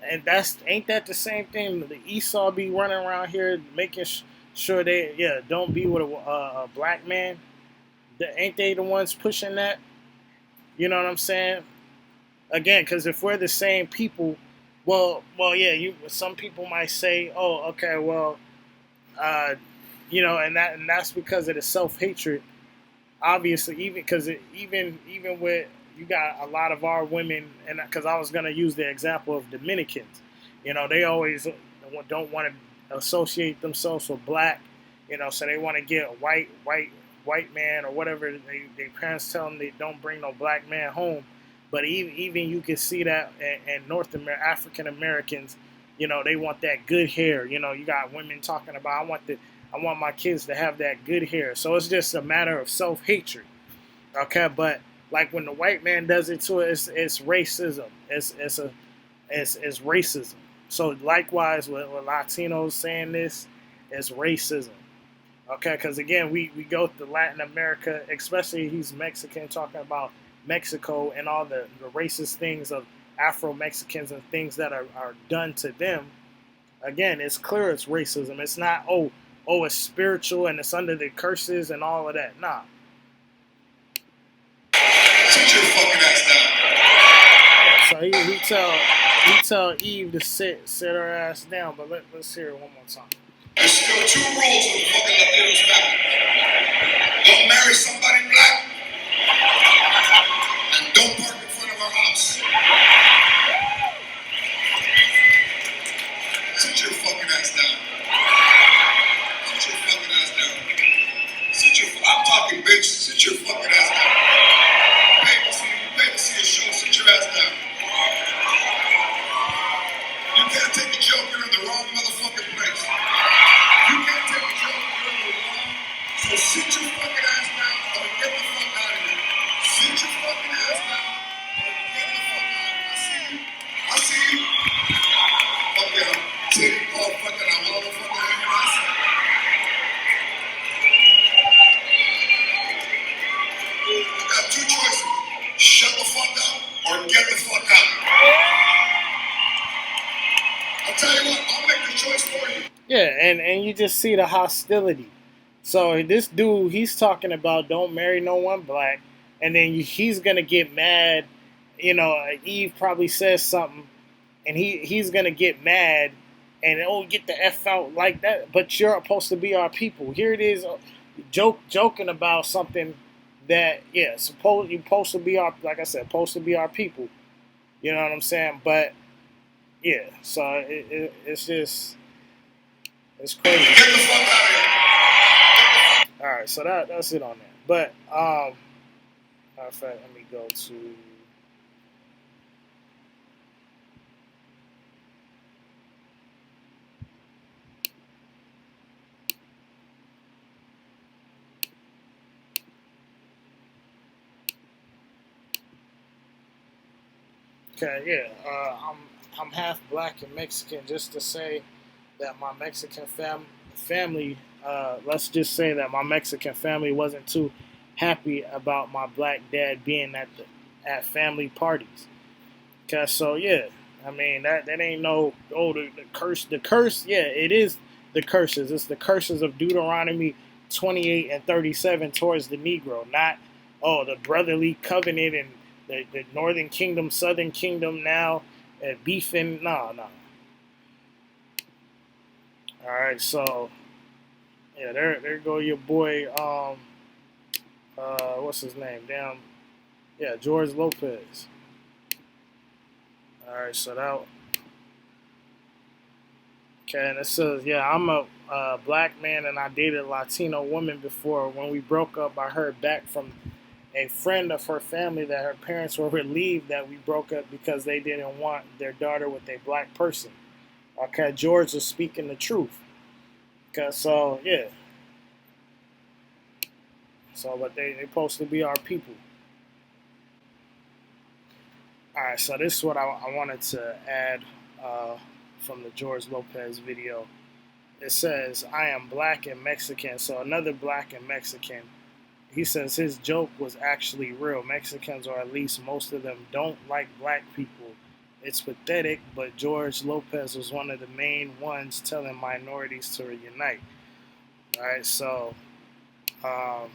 and ain't that the same thing? The Esau be running around here making sure they don't be with a black man. Ain't they the ones pushing that? You know what I'm saying? Again, because if we're the same people, well, yeah. Some people might say, oh, okay, well, you know, and that's because of the self-hatred. Obviously, even with, you got a lot of our women, and because I was gonna use the example of Dominicans, you know, they always don't want to associate themselves with black, you know, so they want to get a white man or whatever. Their parents tell them they don't bring no black man home, but even you can see that in African Americans, you know, they want that good hair. You know, you got women talking about, I want my kids to have that good hair. So it's just a matter of self-hatred. Okay, but like when the white man does it to it, it's racism. It's racism. So likewise with Latinos saying this, it's racism. Okay, because again, we go to Latin America, especially he's Mexican, talking about Mexico and all the racist things of Afro-Mexicans and things that are done to them. Again, it's clear it's racism. It's not, oh, it's spiritual and it's under the curses and all of that. Nah. Sit your fucking ass down. Yeah, so he tell Eve to sit her ass down, but let's hear it one more time. There's still 2 rules in the fucking Latino's family. Don't marry somebody black, and don't park in front of our house. Sit your fucking ass down. Sit your fucking ass down. I'm talking, bitch. Sit your fucking ass down. Pay to see a show. Sit your ass down. You can't take a joke. You're in the wrong motherfucking place. You can't take a joke. You're in the wrong. So sit your fucking ass down or get the fuck out of here. Sit your fucking ass down or get the fuck out of here. I see you. Okay, take all fucking out. Motherfucking ass. You got 2 choices. Shut the fuck up or get the fuck out. I'll tell you what, I'll make the choice for you. Yeah, and you just see the hostility. So this dude, he's talking about don't marry no one black, and then he's gonna get mad. You know, Eve probably says something, and he's gonna get mad, and get the F out like that. But you're supposed to be our people. Here it is, joking about something that you supposed to be our, like I said, supposed to be our people. You know what I'm saying? But yeah, so it's just it's crazy. All right, so that's it on that. But matter of fact, let me go to. Okay, yeah, I'm half black and Mexican. Just to say that my Mexican family, let's just say that my Mexican family wasn't too happy about my black dad being at family parties. Okay, so yeah, I mean that ain't no the curse. Yeah, it is the curses. It's the curses of Deuteronomy 28 and 37 towards the Negro, not the brotherly covenant and the Northern Kingdom, Southern Kingdom now beefing. No. All right, so yeah, there go your boy. What's his name? Damn, yeah, George Lopez. All right, so that. Okay, and it says, yeah, I'm a black man and I dated a Latino woman before. When we broke up, I heard back from a friend of her family that her parents were relieved that we broke up because they didn't want their daughter with a black person. Okay, George is speaking the truth. Okay, so yeah. So, but they supposed to be our people. All right, so this is what I wanted to add from the George Lopez video. It says, I am black and Mexican. So another black and Mexican. He says his joke was actually real. Mexicans, or at least most of them, don't like black people. It's pathetic, but George Lopez was one of the main ones telling minorities to reunite. All right, so, but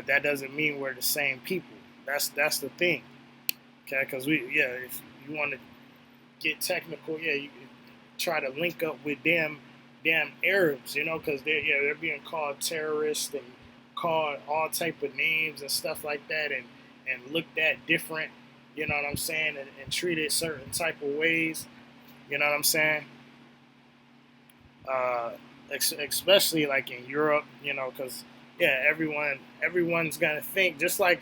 that doesn't mean we're the same people. That's the thing. Okay, because if you want to get technical, you try to link up with damn Arabs, because they're being called terrorists and called all type of names and stuff like that, and looked at different, you know what I'm saying, and treated certain type of ways, you know what I'm saying, especially like in Europe, because everyone's gonna think just like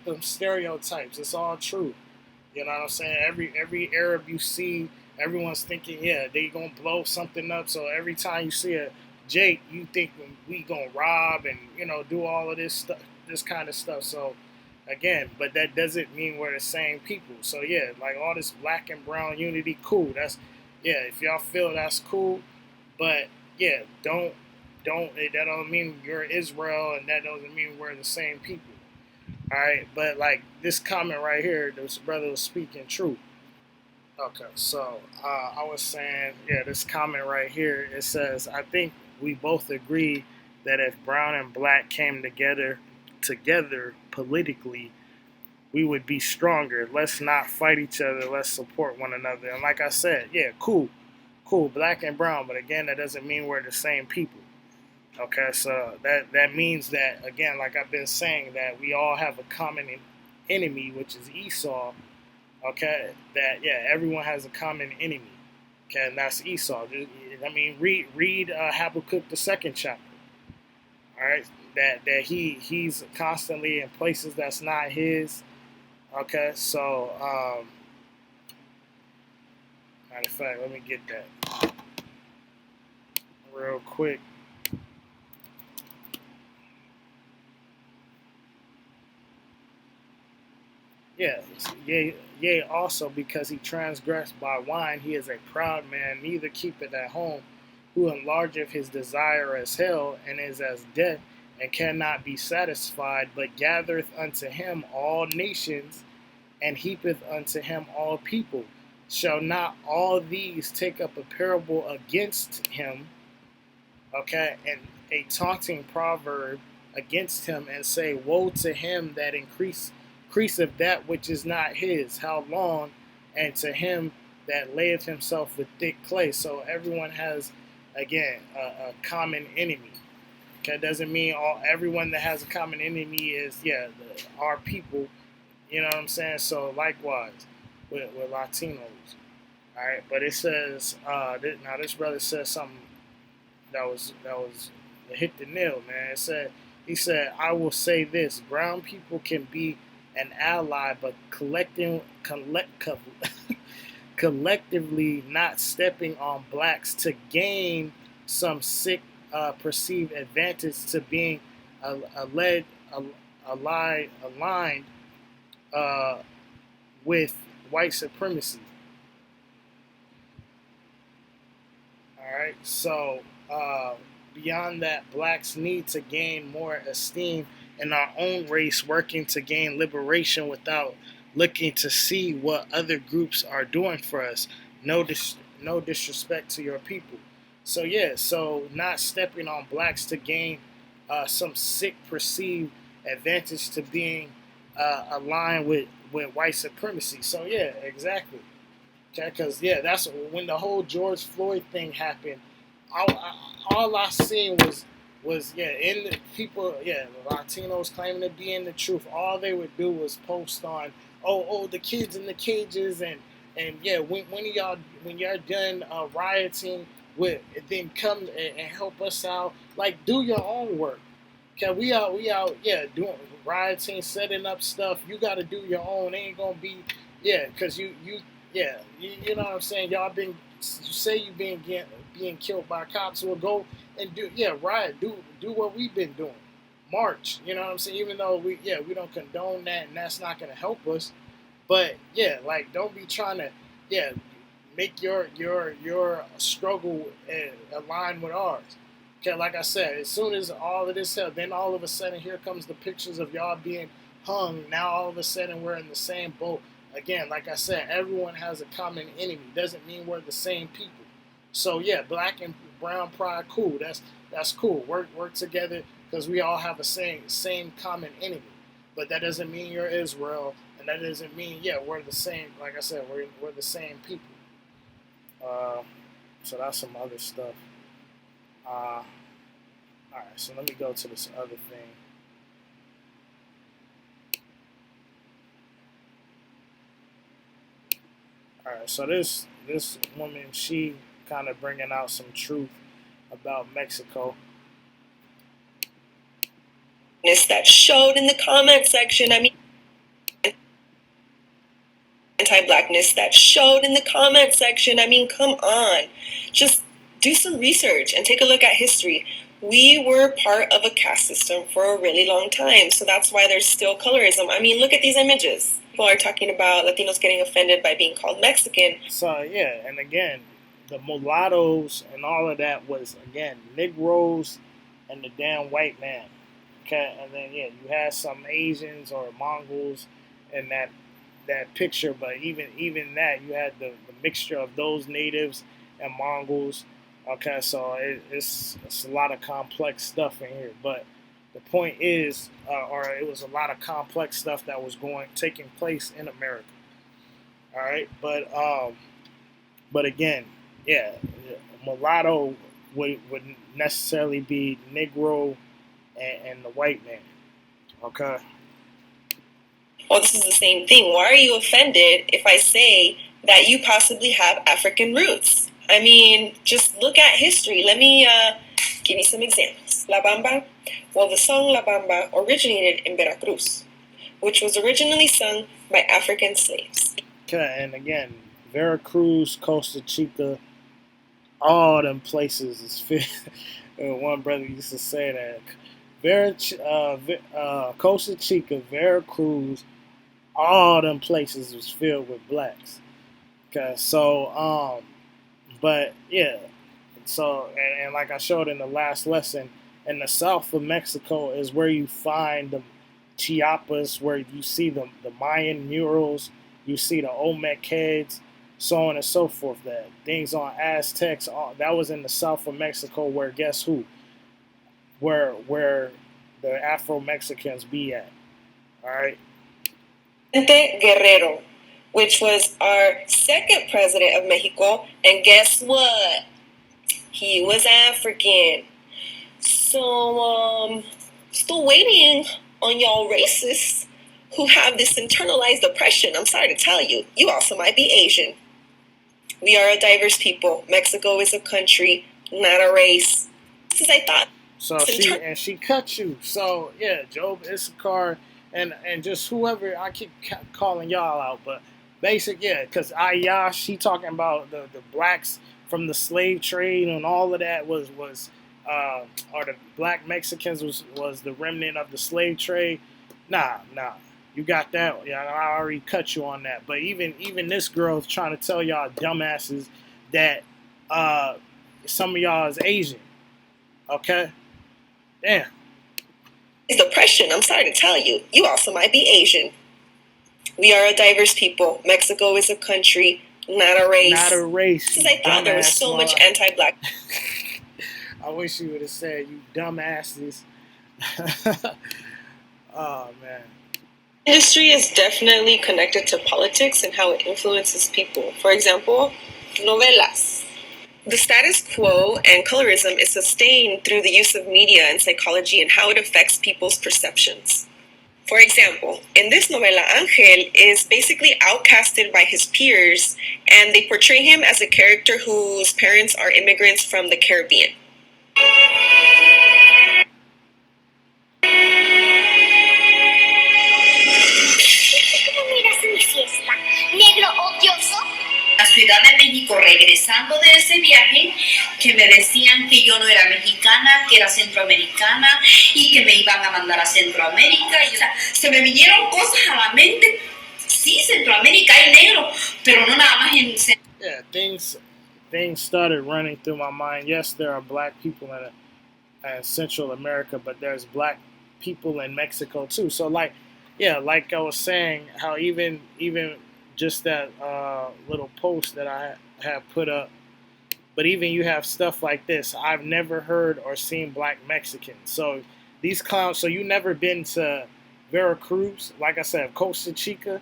them stereotypes. It's all true. You know what I'm saying? Every Arab you see, everyone's thinking, they gonna blow something up. So every time you see a Jake, you think we gonna rob and do all of this stuff, this kind of stuff. So again, but that doesn't mean we're the same people. So like all this black and brown unity, cool. That's if y'all feel that's cool, but don't that don't mean you're Israel, and that doesn't mean we're the same people. All right, but like this comment right here, this brother was speaking truth. Okay, so I was saying, this comment right here, it says, I think we both agree that if brown and black came together politically, we would be stronger. Let's not fight each other. Let's support one another. And like I said, cool, black and brown. But again, that doesn't mean we're the same people. Okay, so that means that, again, like I've been saying, that we all have a common enemy, which is Esau. Okay, that everyone has a common enemy. Okay, and that's Esau. I mean, read Habakkuk the 2nd chapter. All right, that he's constantly in places that's not his. Okay, so matter of fact, let me get that real quick. Yea, also because he transgressed by wine, he is a proud man, neither keepeth at home, who enlargeth his desire as hell, and is as death, and cannot be satisfied, but gathereth unto him all nations, and heapeth unto him all people. Shall not all these take up a parable against him, okay, and a taunting proverb against him, and say, woe to him that increaseth that which is not his, how long, and to him that layeth himself with thick clay. So everyone has, again, a common enemy. Okay, doesn't mean everyone that has a common enemy is our people. You know what I'm saying? So likewise with Latinos. All right, but it says now this brother said something that was hit the nail, man. He said, I will say this: brown people can be an ally, but collectively not stepping on blacks to gain some sick perceived advantage to being aligned with white supremacy. All right, so beyond that, blacks need to gain more esteem in our own race, working to gain liberation without looking to see what other groups are doing for us. No disrespect to your people. So so not stepping on blacks to gain some sick perceived advantage to being aligned with white supremacy. So exactly. Okay, because that's when the whole George Floyd thing happened. All I seen was in the people, Latinos claiming to be in the truth. All they would do was post on, the kids in the cages, and when y'all done rioting, then come and help us out. Like, do your own work. Okay, we out doing rioting, setting up stuff. You got to do your own. It ain't gonna be because you know what I'm saying. Y'all you say you being killed by cops. Well, go and do riot. Do what we've been doing. March. You know what I'm saying. Even though we don't condone that, and that's not gonna help us. But like, don't be trying to make your struggle align with ours. Okay, like I said, as soon as all of this hell, then all of a sudden here comes the pictures of y'all being hung. Now all of a sudden we're in the same boat. Again, like I said, everyone has a common enemy. Doesn't mean we're the same people. So black and brown pride, cool. That's cool. Work together because we all have a same common enemy. But that doesn't mean you're Israel, and that doesn't mean we're the same. Like I said, we're the same people. So that's some other stuff. All right, so let me go to this other thing. All right, so this woman, she kind of bringing out some truth about Mexico. That showed in the comment section. I mean, anti-blackness that showed in the comment section. I mean, come on. Just do some research and take a look at history. We were part of a caste system for a really long time, so that's why there's still colorism. I mean, look at these images. People are talking about Latinos getting offended by being called Mexican. So, and again, the mulattoes and all of that was, again, Negroes and the damn white man. Okay, and then, you had some Asians or Mongols in that picture, but even that, you had the mixture of those natives and Mongols. Okay, so it's a lot of complex stuff in here, but the point is, it was a lot of complex stuff that was taking place in America. All right, but again, mulatto would necessarily be Negro and the white man. Okay. Well, this is the same thing. Why are you offended if I say that you possibly have African roots? I mean, just look at history. Let me give you some examples. La Bamba. Well, the song La Bamba originated in Veracruz, which was originally sung by African slaves. Okay, and again, Veracruz, Costa Chica, all them places is filled. One brother used to say that. Costa Chica, Veracruz, all them places was filled with blacks. Okay, so but so and like I showed in the last lesson, in the south of Mexico is where you find the Chiapas, where you see the Mayan murals, you see the Olmec heads, so on and so forth. That things on Aztecs, that was in the south of Mexico, where guess who? Where the Afro-Mexicans be at. All right. Guerrero, which was our second president of Mexico, and guess what? He was African. So, still waiting on y'all racists who have this internalized oppression. I'm sorry to tell you, you also might be Asian. We are a diverse people. Mexico is a country, not a race. This is, I thought. So she cut you. So yeah, Job Issachar and just whoever, I keep calling y'all out, but basic, yeah, because Ayash, she talking about the blacks from the slave trade and all of that was or the black Mexicans was the remnant of the slave trade. Nah, you got that. Yeah, I already cut you on that. But even this girl's trying to tell y'all dumbasses that some of y'all is Asian. Okay. Damn. It's oppression. I'm sorry to tell you, you also might be Asian. We are a diverse people. Mexico is a country, not a race. Not a race. Because I thought there was so much anti-black. I wish you would have said, you dumbasses. Oh, man. Industry is definitely connected to politics and how it influences people. For example, novelas. The status quo and colorism is sustained through the use of media and psychology and how it affects people's perceptions. For example, in this novela, Angel is basically outcasted by his peers, and they portray him as a character whose parents are immigrants from the Caribbean. Negro odioso. La Ciudad de México, regresando de ese viaje, que me decían que yo no era mexicana, que era centroamericana y que me iban a mandar a Centroamérica. Y, o sea, se me vinieron cosas a la mente. Sí, Centroamérica hay negro, pero no nada más en Yeah, things started running through my mind. Yes, there are black people in Central America, but there's black people in Mexico too. So like I was saying, how even just that little post that I have put up, but even you have stuff like this. I've never heard or seen black Mexicans. So these clowns. So you never been to Veracruz, like I said, Costa Chica.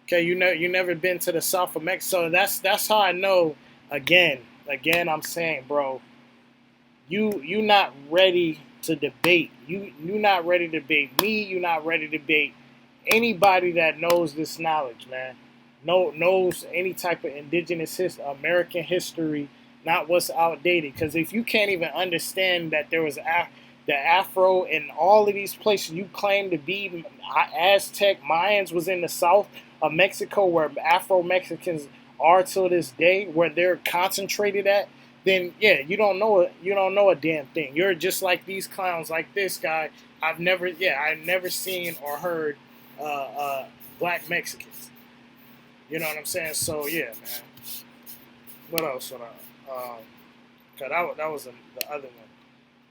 Okay, you never been to the South of Mexico. So that's how I know. Again, I'm saying, bro, you not ready to debate. You not ready to debate me. You not ready to debate anybody that knows this knowledge, man. Knows any type of indigenous American history, not what's outdated. Because if you can't even understand that there was the Afro in all of these places you claim to be, Aztec, Mayans was in the south of Mexico where Afro-Mexicans are till this day, where they're concentrated at, then yeah, you don't know a damn thing. You're just like these clowns, like this guy. I've never seen or heard black Mexicans. You know what I'm saying? So yeah, man. What else? Cause that was the other one.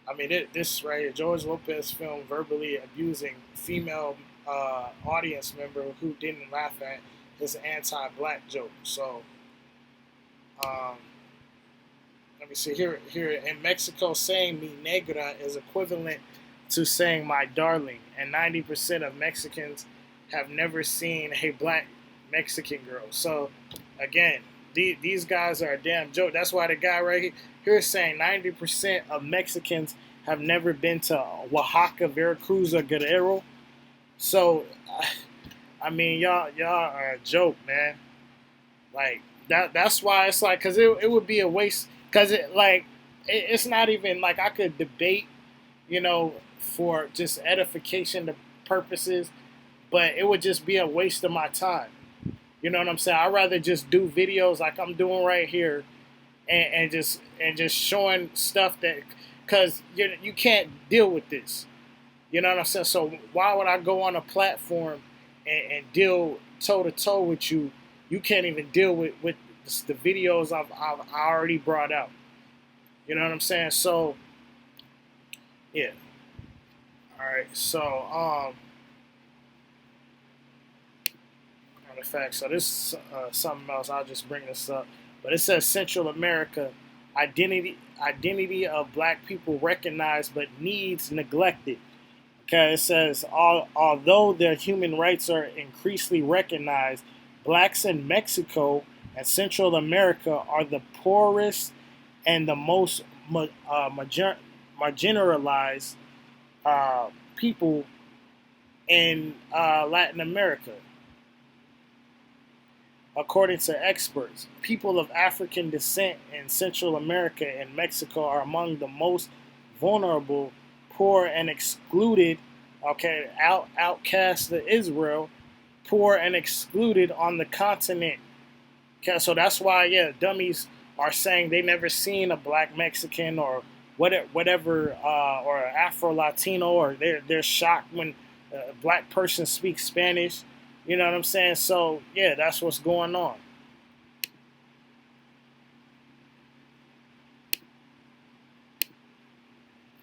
I mean, this right here, George Lopez film verbally abusing female audience member who didn't laugh at his anti-black joke. So, let me see here in Mexico, saying "mi negra" is equivalent to saying "my darling," and 90% of Mexicans have never seen a black Mexican girl. So, again, these guys are a damn joke. That's why the guy right here is saying 90% of Mexicans have never been to Oaxaca, Veracruz, or Guerrero. So, I mean, y'all are a joke, man. Like that's why it's like, cause it would be a waste. Cause it's not even like I could debate, for just edification purposes, but it would just be a waste of my time. You know what I'm saying? I'd rather just do videos like I'm doing right here, and just showing stuff that, cause you can't deal with this. You know what I'm saying? So why would I go on a platform and deal toe to toe with you? You can't even deal with the videos I've already brought out. You know what I'm saying? So yeah. All right. So matter of fact, so this is something else. I'll just bring this up. But it says Central America identity of black people recognized but needs neglected. Okay, it says although their human rights are increasingly recognized, blacks in Mexico and Central America are the poorest and the most marginalized people in Latin America. According to experts, people of African descent in Central America and Mexico are among the most vulnerable, poor, and excluded, outcast of Israel, poor and excluded on the continent. Okay, so that's why, dummies are saying they never seen a black Mexican or whatever, or Afro-Latino, or they're shocked when a black person speaks Spanish. You know what I'm saying? So, yeah, that's what's going on.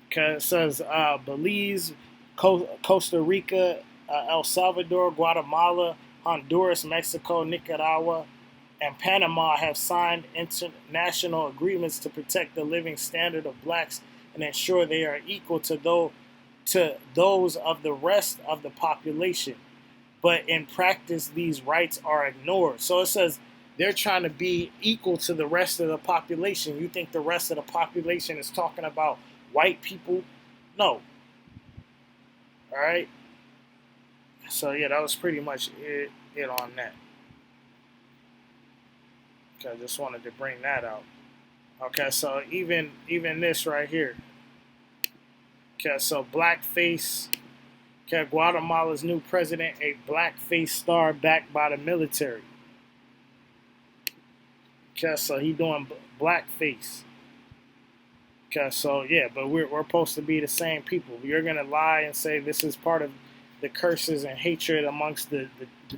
Okay, it says Belize, Costa Rica, El Salvador, Guatemala, Honduras, Mexico, Nicaragua, and Panama have signed international agreements to protect the living standard of blacks and ensure they are equal to those of the rest of the population. But in practice, these rights are ignored. So it says they're trying to be equal to the rest of the population. You think the rest of the population is talking about white people? No. All right. So, yeah, that was pretty much it on that. Okay, I just wanted to bring that out. Okay, so even this right here. Okay, so blackface. Okay, Guatemala's new president, a blackface star backed by the military. Okay, so he doing blackface. Okay, so yeah, but we're supposed to be the same people. You're gonna lie and say this is part of the curses and hatred amongst the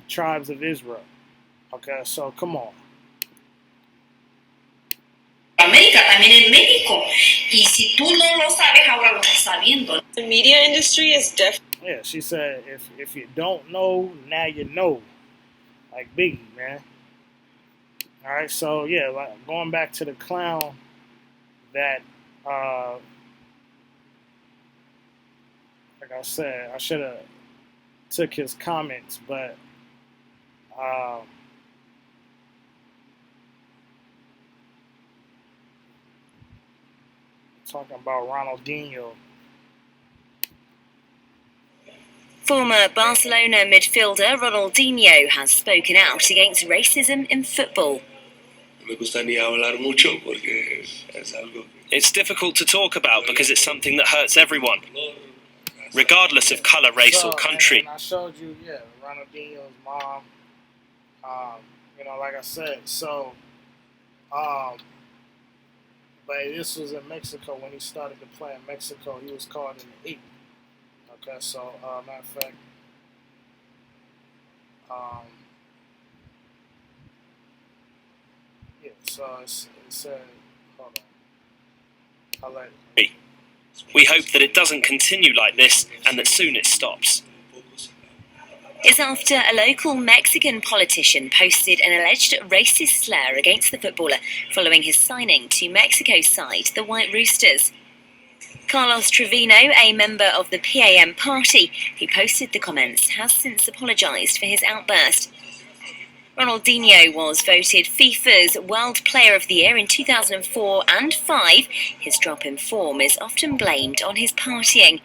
tribes of Israel. Okay, so come on. América, también en México. Y si tú no lo sabes, ahora lo estás sabiendo. The media industry is definitely... Yeah, she said, if you don't know, now you know. Like Biggie, man. All right, so yeah, like going back to the clown that, like I said, I should have took his comments, but talking about Ronaldinho. Former Barcelona midfielder Ronaldinho has spoken out against racism in football. It's difficult to talk about because it's something that hurts everyone, regardless of color, race, or country. And I showed you, Ronaldinho's mom. Like I said, so, but this was in Mexico when he started to play in Mexico. He was called in the 8th. Okay, so, matter of fact, so it said, hold on. We hope that it doesn't continue like this and that soon it stops. It's after a local Mexican politician posted an alleged racist slur against the footballer following his signing to Mexico's side, the White Roosters. Carlos Trevino, a member of the PAM party who posted the comments, has since apologised for his outburst. Ronaldinho was voted FIFA's World Player of the Year in 2004 and 5. His drop in form is often blamed on his partying.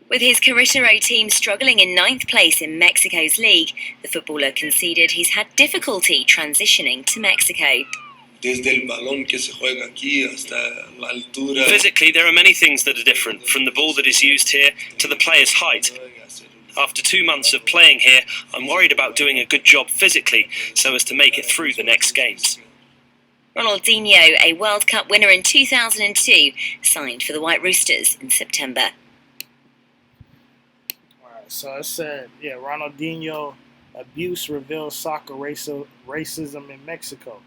With his Querétaro team struggling in 9th place in Mexico's league, the footballer conceded he's had difficulty transitioning to Mexico. Physically, there are many things that are different, from the ball that is used here to the player's height. After 2 months of playing here, I'm worried about doing a good job physically so as to make it through the next games. Ronaldinho, a World Cup winner in 2002, signed for the White Roosters in September. So it said, Ronaldinho abuse reveals soccer racism in Mexico.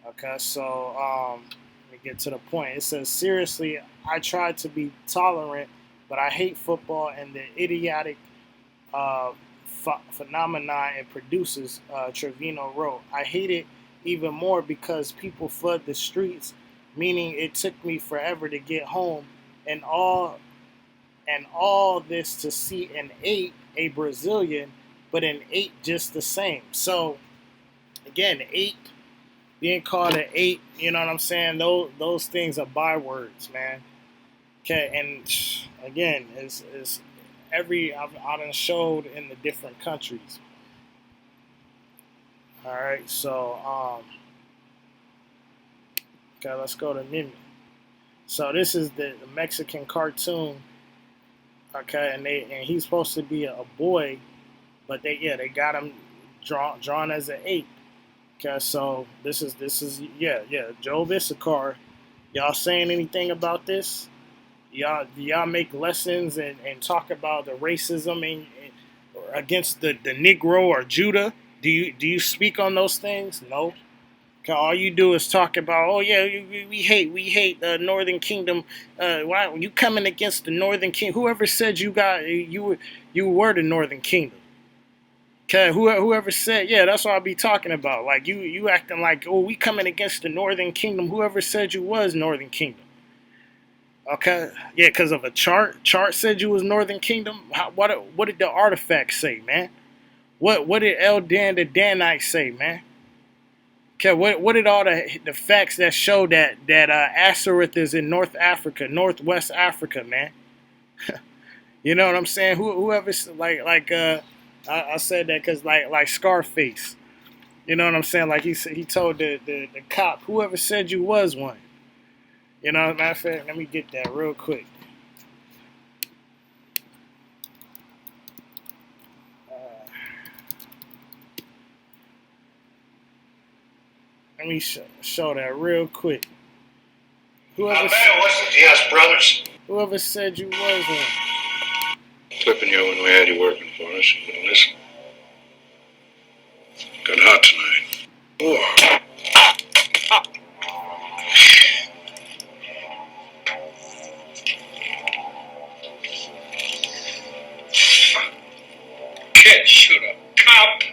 Okay, so let me get to the point. It says, seriously, I tried to be tolerant, but I hate football and the idiotic phenomenon it produces, Trevino wrote. I hate it even more because people flood the streets, meaning it took me forever to get home, and all this to see an 8, a Brazilian, but an 8 just the same. So, again, 8, being called an 8, you know what I'm saying? Those things are bywords, man. Okay, and again, is I done showed in the different countries. All right, so okay, let's go to Mimi. So this is the Mexican cartoon. Okay, and he's supposed to be a boy, but they got him drawn as an ape. Okay, so this is Job Issachar. Y'all saying anything about this? Y'all make lessons and talk about the racism against the Negro or Judah? Do you speak on those things? No. All you do is talk about, oh yeah, we hate the Northern Kingdom. Why you coming against the Northern Kingdom? Whoever said you were the Northern Kingdom? Okay, whoever said, yeah, that's what I'll be talking about. Like you acting like, oh, we coming against the Northern Kingdom. Whoever said you was Northern Kingdom? Okay, yeah, because of a chart. Chart said you was Northern Kingdom. What did the artifacts say, man? What did El Dan the Danite say, man? Okay, what did all the facts that show that Asareth is in North Africa, Northwest Africa, man? You know what I'm saying? Whoever I said that because like Scarface, you know what I'm saying? Like he told the cop, whoever said you was one. You know, matter of fact, let me get that real quick. Let me show that real quick. Yes, brothers. Whoever said you was one. Flipping you when we had you working for us. You wouldn't listen. Got hot tonight. Whoa. Kid, shoot a cop.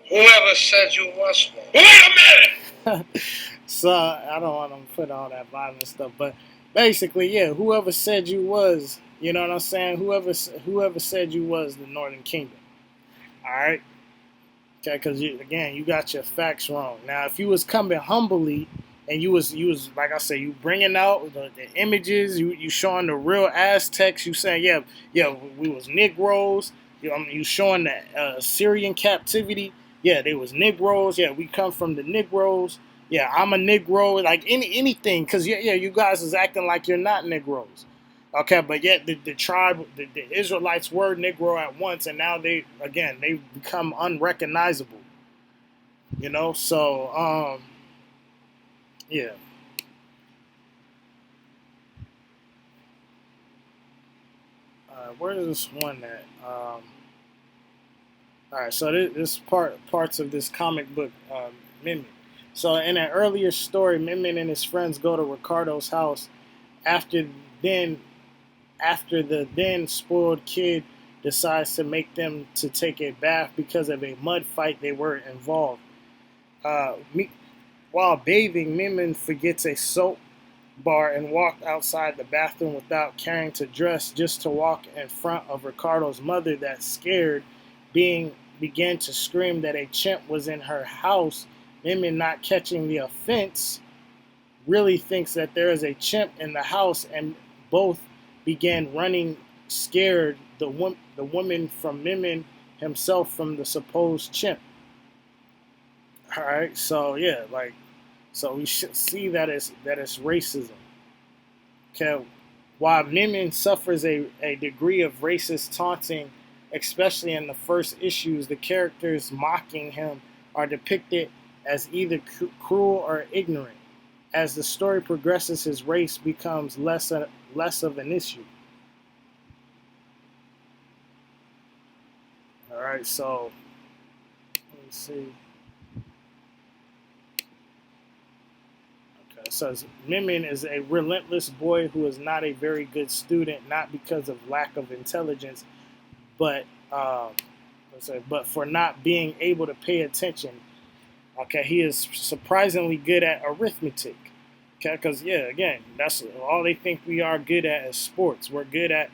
Whoever said you was one. Wait a minute! So I don't want to put all that violent stuff, but basically, yeah, whoever said you was, you know what I'm saying? Whoever said you was the Northern Kingdom. All right. Okay, because you got your facts wrong. Now, if you was coming humbly and you was like I said, you bringing out the images, you showing the real Aztecs, you saying yeah, we was Negroes. You showing the Syrian captivity. Yeah, they was Negroes. Yeah, we come from the Negroes. Yeah, I'm a Negro. Like anything, because you guys is acting like you're not Negroes. Okay, but yet the tribe, the Israelites were Negro at once, and now they become unrecognizable. You know, so yeah. Where is this one at? All right, so this parts of this comic book, Mimic. So in an earlier story, Mimic and his friends go to Ricardo's house after the then spoiled kid decides to make them to take a bath because of a mud fight they were involved. While bathing, Mimim forgets a soap bar and walked outside the bathroom without caring to dress, just to walk in front of Ricardo's mother that scared, began to scream that a chimp was in her house. Mimim, not catching the offense, really thinks that there is a chimp in the house, and both began running scared, the woman from Mimim, himself from the supposed chimp. All right, so yeah, so we should see that it's racism. Okay, while Mimim suffers a degree of racist taunting, especially in the first issues, the characters mocking him are depicted as either cruel or ignorant. As the story progresses, his race becomes less of an issue. All right, so let me see. Okay, so Mimim is a relentless boy who is not a very good student, not because of lack of intelligence, but for not being able to pay attention. Okay, he is surprisingly good at arithmetic. Okay, because again, that's all they think we are good at is sports. We're good at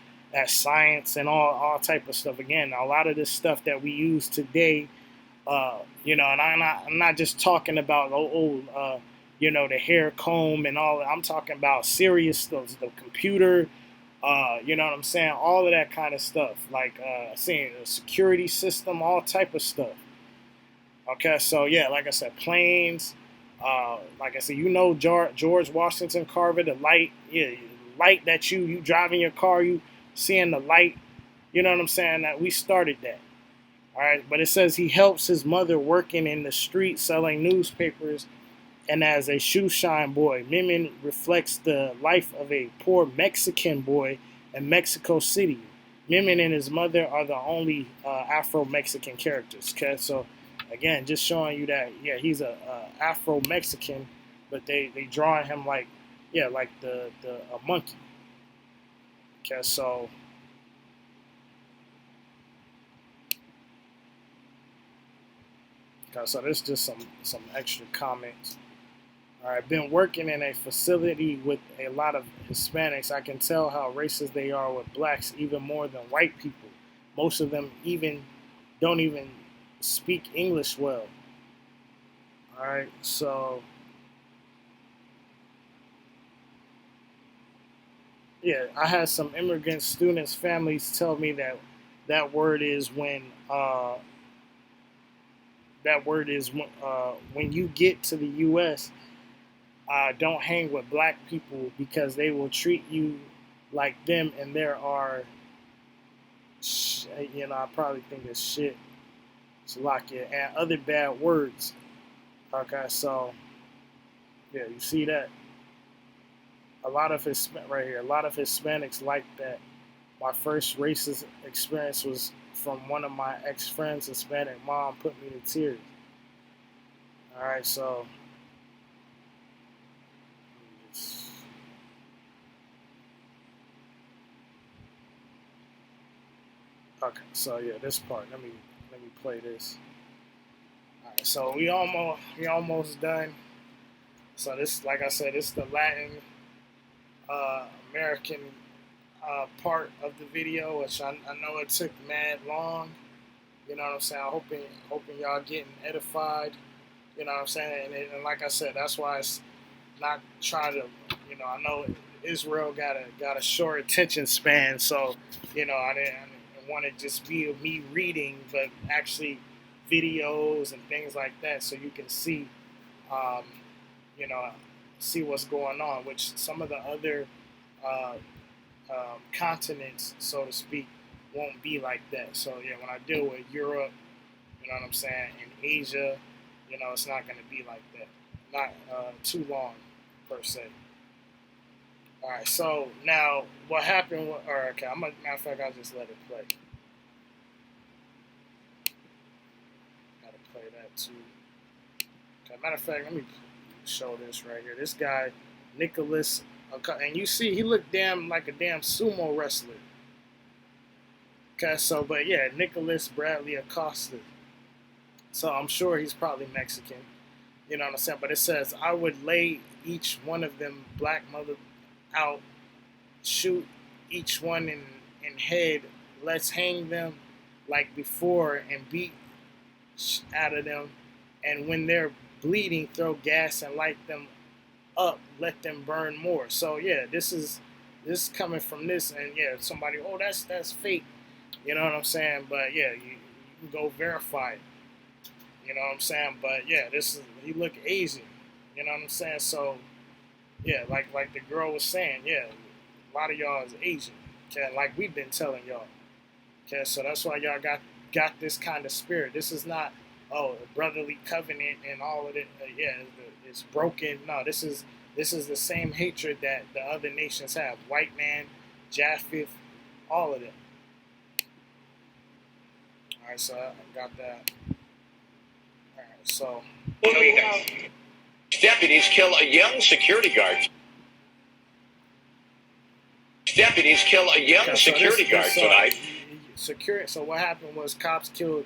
science and all type of stuff. Again, a lot of this stuff that we use today, and I'm not just talking about you know, the hair comb and all that. I'm talking about serious stuff, the computer, you know what I'm saying? All of that kind of stuff, like seeing the security system, all type of stuff. Okay, so yeah, like I said, planes. Like I said, you know, George Washington Carver, the light, yeah, light that you driving your car, you seeing the light. You know what I'm saying? That we started that. All right, but it says he helps his mother working in the street selling newspapers, and as a shoe shine boy. Mimin reflects the life of a poor Mexican boy in Mexico City. Mimin and his mother are the only Afro-Mexican characters. Okay, so again, just showing you that, yeah, he's a Afro-Mexican, but they drawing him like, yeah, like the a monkey. Okay, so this is just some extra comments. All right, been working in a facility with a lot of Hispanics. I can tell how racist they are with blacks, even more than white people. Most of them don't even speak English well. All right, so yeah, I had some immigrant students' families tell me that word is when when you get to the U.S. Don't hang with black people because they will treat you like them, and there are, you know, I probably think it's shit, Slovakia, and other bad words. Okay, so yeah, you see that. A lot of right here, a lot of Hispanics like that. My first racist experience was from one of my ex-friends' Hispanic mom put me to tears. All right, so okay, so yeah, this part. Let me play this. All right, so we almost done. So this, like I said, this is the Latin American part of the video, which I know it took mad long. You know what I'm saying? Hoping y'all getting edified. You know what I'm saying? And like I said, that's why it's not trying to. You know, I know Israel got a short attention span, so you know I didn't want to just be me reading, but actually videos and things like that, so you can see, you know, see what's going on. Which some of the other continents, so to speak, won't be like that. So yeah, when I deal with Europe, you know what I'm saying, and Asia, you know, it's not going to be like that. Not too long, per se. All right, so now what happened? Okay, matter of fact, I'll just let it play. Gotta play that too. Okay, matter of fact, let me show this right here. This guy, Nicholas, and you see he looked like a damn sumo wrestler. Okay, so but yeah, Nicholas Bradley Acosta. So I'm sure he's probably Mexican. You know what I'm saying? But it says, I would lay each one of them black mother out, shoot each one in head, let's hang them like before and beat out of them, and when they're bleeding, throw gas and light them up, let them burn more. So yeah, this is coming from this, and yeah, somebody, oh, that's fake. You know what I'm saying? But yeah, you can go verify it. You know what I'm saying? But yeah, he look Asian. You know what I'm saying? So yeah, like the girl was saying, yeah, a lot of y'all is Asian. Okay, like we've been telling y'all. Okay, so that's why y'all got this kind of spirit. This is not a brotherly covenant and all of it. Yeah, it's broken. No, this is the same hatred that the other nations have. White man, Japheth, all of them. All right, so I got that. All right, so. Deputies kill a young security guard. Deputies kill a young security guard tonight. So what happened was cops killed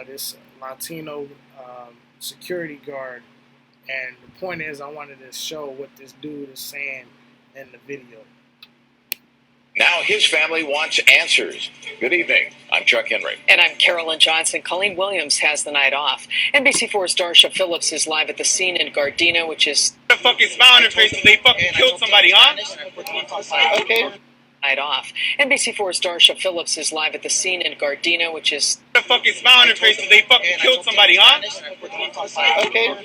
this Latino security guard, and the point is I wanted to show what this dude is saying in the video. Now his family wants answers. Good evening. I'm Chuck Henry. And I'm Carolyn Johnson. Colleen Williams has the night off. NBC4's Darsha Phillips is live at the scene in Gardena, which is... The fucking smile on their faces. They fucking killed somebody, huh? Okay. Night off. NBC4's Darsha Phillips is live at the scene in Gardena, which is... The fucking smile on their faces. They fucking killed somebody, huh? Okay.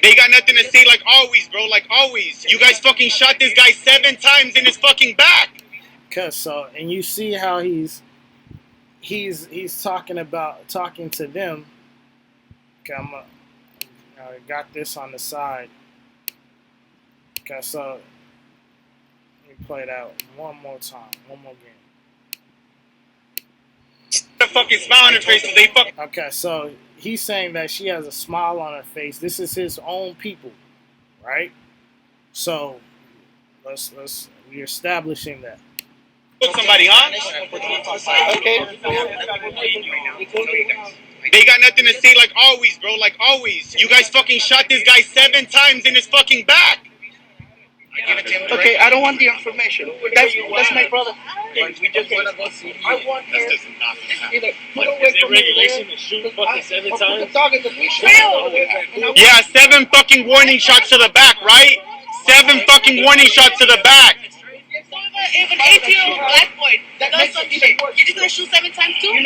They got nothing to say like always, bro. Like always. You guys fucking shot this guy 7 times in his fucking back. Cause so, and you see how he's talking to them. Okay, I got this on the side. Okay, so let me play that one more time, one more game. The fucking smile on her face. They fuck. Okay, so he's saying that she has a smile on her face. This is his own people, right? So we're establishing that. Somebody, huh? Okay. They got nothing to say like always, bro. Like always. You guys fucking shot this guy 7 times in his fucking back. Okay, I don't want the information. That's my brother. We just want to go see. I want her. Either put away Is it from me regulation there, to shoot fucking 7 or times? put the dog in the leash. Yeah, 7 fucking warning shots to the back, right? 7 fucking warning shots to the back. If an 18-year-old black boy that does some shit, you're just gonna shoot 7 times too?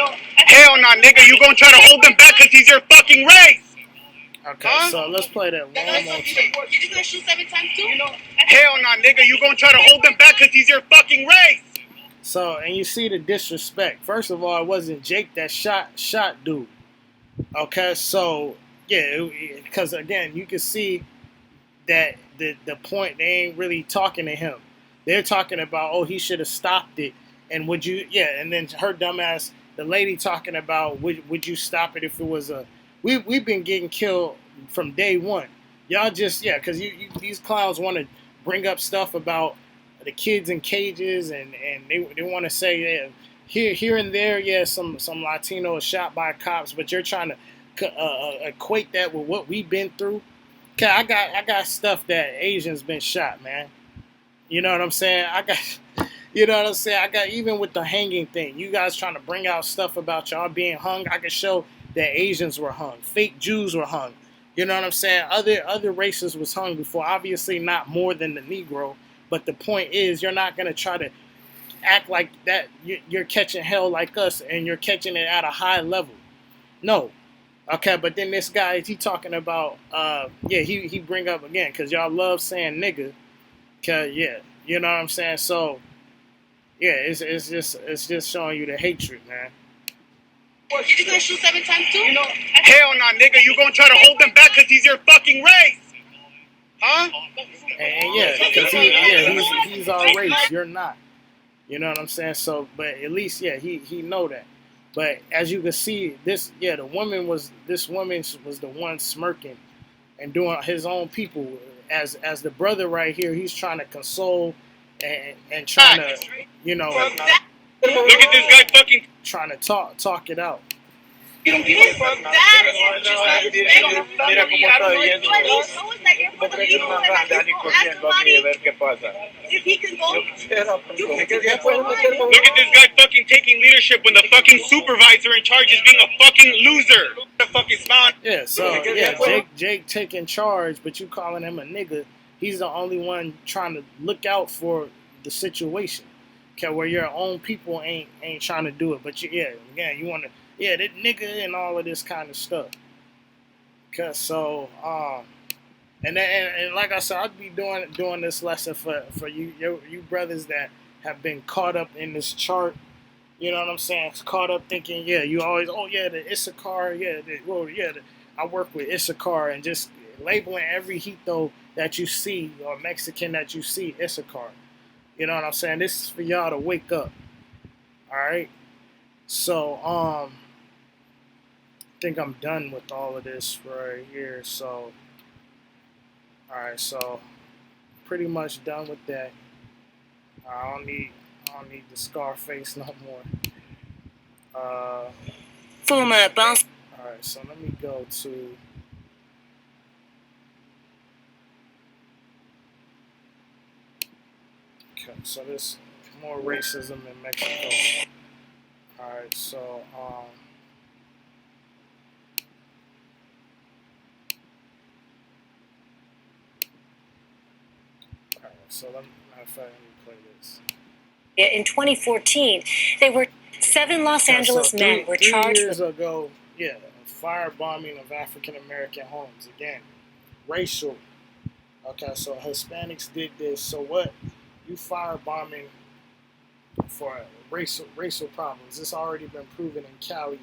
Hell nah, nigga. You gonna try to hold him back because he's your fucking race. Okay, so let's play that one more time. You're just gonna shoot 7 times too? Hell nah, nigga. You gonna try to hold him back because he's your fucking race. So, and you see the disrespect. First of all, it wasn't Jake that shot dude. Okay, so yeah, because again, you can see that the point, they ain't really talking to him. They're talking about, oh, he should have stopped it. And would you, yeah, and then her dumbass, the lady talking about, would you stop it if it was a, we've been getting killed from day one. Y'all just, yeah, because these clowns want to bring up stuff about the kids in cages, and they want to say, yeah, here and there, yeah, some Latino is shot by cops, but you're trying to equate that with what we've been through. Okay, I got stuff that Asians been shot, man. You know what I'm saying? You know what I'm saying? I got, even with the hanging thing, you guys trying to bring out stuff about y'all being hung. I can show that Asians were hung, fake Jews were hung. You know what I'm saying? Other races was hung before. Obviously not more than the Negro, but the point is, you're not gonna try to act like that. You're catching hell like us, and you're catching it at a high level. No. Okay, but then this guy, he talking about, yeah, he bring up again, because y'all love saying nigga. Okay, yeah, you know what I'm saying? So, yeah, it's just showing you the hatred, man. You're just gonna shoot 7 times too? Hell nah, nigga. You gonna try to hold him back because he's your fucking race. Huh? And yeah, because he's our race. You're not. You know what I'm saying? So, but at least, yeah, he know that. But as you can see, this woman was the one smirking and doing his own people. As the brother right here, he's trying to console and trying to, you know, look at this guy fucking trying to talk it out. His dad is if he can go, look at this guy fucking taking leadership when the fucking supervisor in charge is being a fucking loser. The fucking smile. Yeah, so yeah, Jake taking charge, but you calling him a nigga. He's the only one trying to look out for the situation. Okay, where your own people ain't trying to do it. But again, you want to, yeah, that nigga and all of this kind of stuff. Cause so, and like I said, I'd be doing this lesson for you brothers that have been caught up in this chart. You know what I'm saying? Caught up thinking, yeah, you always, oh yeah, the Issachar, yeah, I work with Issachar, and just labeling every Hito that you see or Mexican that you see Issachar. You know what I'm saying? This is for y'all to wake up. All right. So, I think I'm done with all of this right here. So, all right. So, pretty much done with that. I don't need the Scarface no more. Former boss. All right. So let me go to. Okay, so there's more racism in Mexico. All right, so so let me play this. In 2014, they were 7 Los Angeles men were charged. 3 years ago, a firebombing of African American homes. Again, racial. Okay, so Hispanics did this. So what? You firebombing for racial problems. It's already been proven in Cali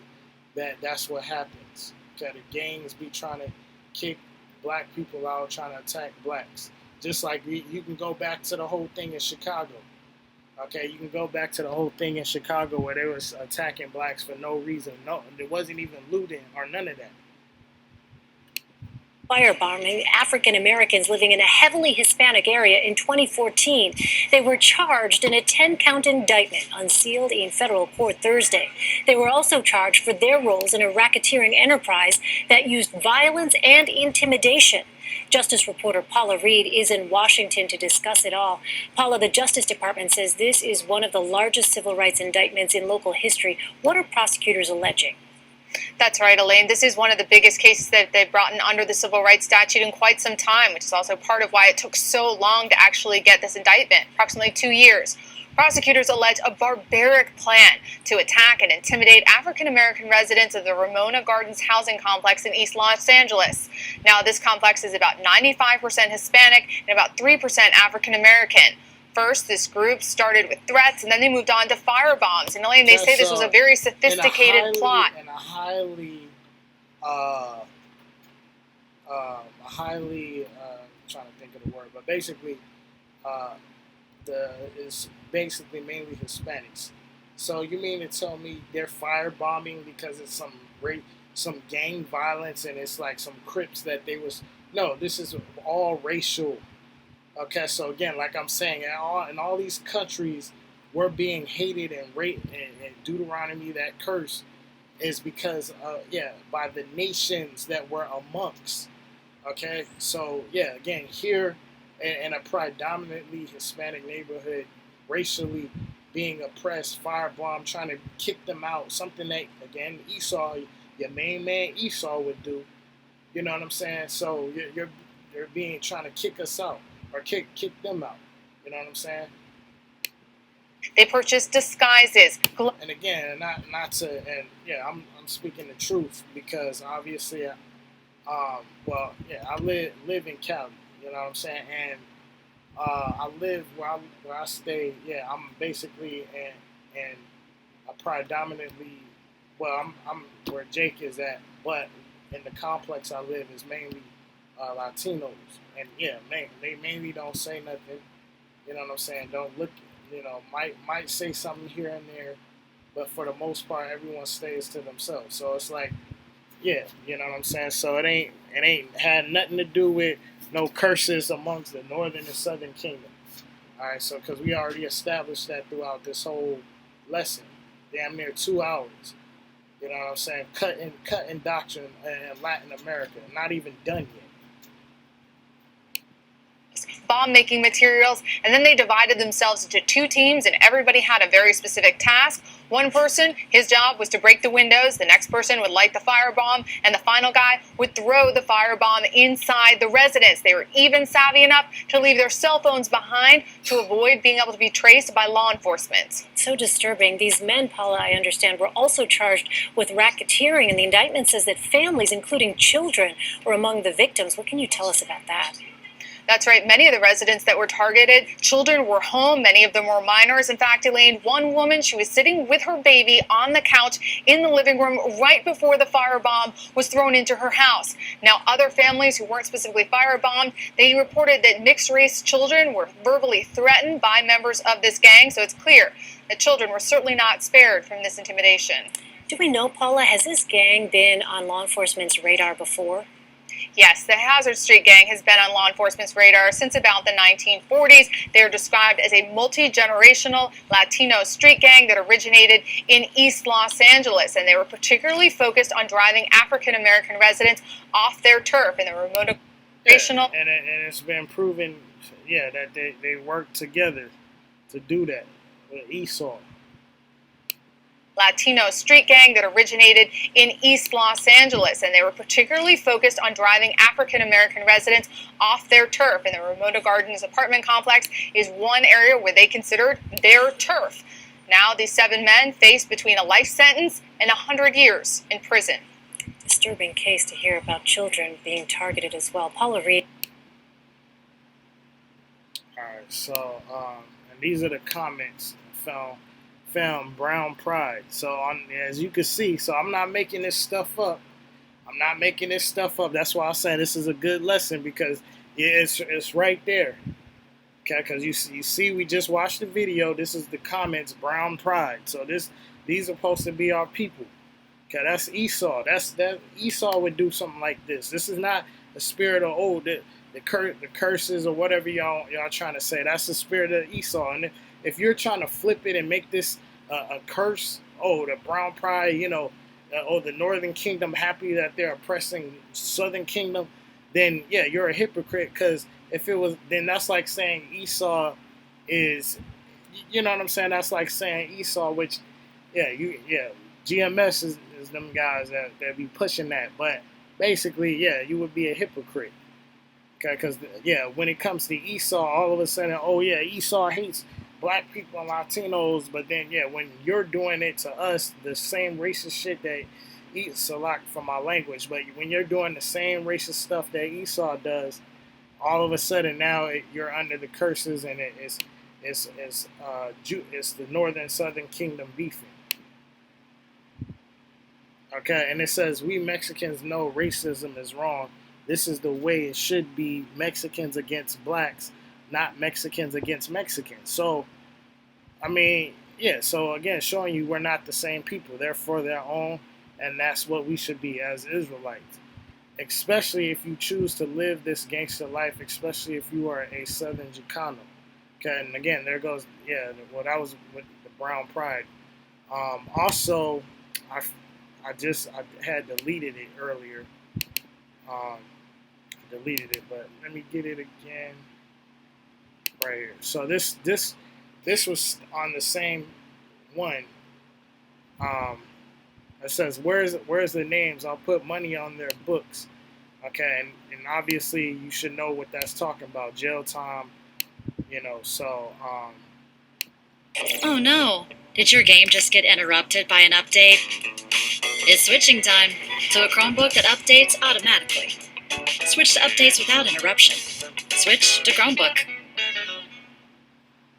that that's what happens. Okay, the gangs be trying to kick black people out, trying to attack blacks. Just like you can go back to the whole thing in Chicago. Okay, you can go back to the whole thing in Chicago where they was attacking blacks for no reason. No, there wasn't even looting or none of that. Firebombing African Americans living in a heavily Hispanic area in 2014. They were charged in a 10-count indictment unsealed in federal court Thursday. They were also charged for their roles in a racketeering enterprise that used violence and intimidation. Justice reporter Paula Reed is in Washington to discuss it all. Paula, the Justice Department says this is one of the largest civil rights indictments in local history. What are prosecutors alleging? That's right, Elaine. This is one of the biggest cases that they've brought in under the civil rights statute in quite some time, which is also part of why it took so long to actually get this indictment, approximately 2 years. Prosecutors allege a barbaric plan to attack and intimidate African-American residents of the Ramona Gardens housing complex in East Los Angeles. Now, this complex is about 95% Hispanic and about 3% African-American. First, this group started with threats, and then they moved on to firebombs. And Elaine, they say this was a very sophisticated plot. And a highly, trying to think of the word, but basically, is basically mainly Hispanics. So you mean to tell me they're firebombing because it's some gang violence and it's like some Crips that they was... No, this is all racial. Okay, so again, like I'm saying, in all these countries, we're being hated and raped, and Deuteronomy, that curse, is because, by the nations that we're amongst. Okay, so again, here in a predominantly Hispanic neighborhood, racially being oppressed, firebomb, trying to kick them out, something that, again, Esau, your main man Esau would do. You know what I'm saying? So you're trying to kick us out. Or kick them out. You know what I'm saying? They purchased disguises. And again, I'm speaking the truth because obviously, I live in Cali. You know what I'm saying? And I live where I stay. Yeah, I'm basically in a predominantly. Well, I'm where Jake is at, but in the complex I live is mainly Latinos. And they mainly don't say nothing. You know what I'm saying? Don't look. Might say something here and there, but for the most part, everyone stays to themselves. So it's like, you know what I'm saying? So it ain't had nothing to do with no curses amongst the northern and southern kingdom. All right, so because we already established that throughout this whole lesson, damn near 2 hours. You know what I'm saying? Cutting doctrine in Latin America, not even done yet. Bomb-making materials, and then they divided themselves into 2 teams, and everybody had a very specific task. One person, his job was to break the windows, the next person would light the firebomb, and the final guy would throw the firebomb inside the residence. They were even savvy enough to leave their cell phones behind to avoid being able to be traced by law enforcement. So disturbing. These men, Paula, I understand, were also charged with racketeering, and the indictment says that families, including children, were among the victims. What can you tell us about that? That's right. Many of the residents that were targeted, children were home. Many of them were minors. In fact, Elaine, one woman, she was sitting with her baby on the couch in the living room right before the firebomb was thrown into her house. Now, other families who weren't specifically firebombed, they reported that mixed-race children were verbally threatened by members of this gang. So it's clear that children were certainly not spared from this intimidation. Do we know, Paula, has this gang been on law enforcement's radar before? Yes, the Hazard Street Gang has been on law enforcement's radar since about the 1940s. They are described as a multi-generational Latino street gang that originated in East Los Angeles, and they were particularly focused on driving African-American residents off their turf in the remote generational. And it's been proven, that they work together. to do that with Esau. Latino street gang that originated in East Los Angeles, and they were particularly focused on driving African American residents off their turf. And the Ramona Gardens apartment complex is one area where they considered their turf. Now these 7 men face between a life sentence and 100 years in prison. Disturbing case to hear about children being targeted as well. Paula Reed. All right, so and these are the comments found Brown Pride. So as you can see, so I'm not making this stuff up. That's why I say this is a good lesson, because it's right there. Okay, because you see, we just watched the video. This is the comments, Brown Pride. So these are supposed to be our people. Okay, that's Esau. That Esau would do something like this. This is not the spirit of the curses or whatever y'all trying to say. That's the spirit of Esau. And if you're trying to flip it and make this a curse, the Brown Pride, the Northern Kingdom happy that they're oppressing Southern Kingdom, then yeah, you're a hypocrite. Because if it was, then that's like saying Esau is, you know what I'm saying? That's like saying Esau, which, GMS is them guys that be pushing that. But basically, yeah, you would be a hypocrite. Okay, because, when it comes to Esau, all of a sudden, Esau hates black people and Latinos, but then, when you're doing it to us, the same racist shit that Salak for my language, but when you're doing the same racist stuff that Esau does, all of a sudden now you're under the curses, and it's the Northern Southern Kingdom beefing. Okay, and it says, we Mexicans know racism is wrong. This is the way it should be. Mexicans against blacks, not Mexicans against Mexicans. So, so again, showing you we're not the same people. They're for their own, and that's what we should be as Israelites. Especially if you choose to live this gangster life, especially if you are a Southern Chicano. Okay, and again, there goes, that was with the Brown Pride. Also, I had deleted it earlier. Deleted it, but let me get it again right here. So this was on the same one. It says, where's the names? I'll put money on their books. Okay, and obviously you should know what that's talking about. Jail time, so Oh no! Did your game just get interrupted by an update? It's switching time to a Chromebook that updates automatically. Switch to updates without interruption. Switch to Chromebook.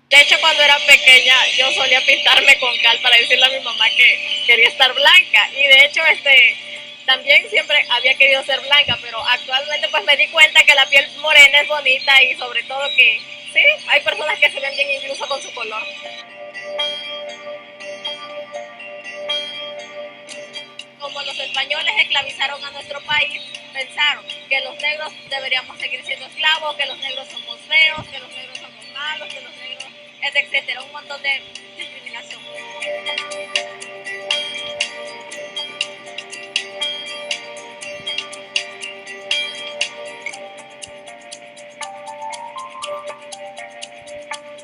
De hecho, cuando era pequeña, yo solía pintarme con cal para decirle a mi mamá que quería estar blanca. Y de hecho, también siempre había querido ser blanca, pero actualmente pues me di cuenta que la piel morena es bonita y sobre todo que, sí, hay personas que se ven bien incluso con su color. Como los españoles esclavizaron a nuestro país, pensaron que los negros deberíamos seguir siendo esclavos, que los negros somos feos, que los negros somos malos, que los negros, etcétera, un montón de discriminación.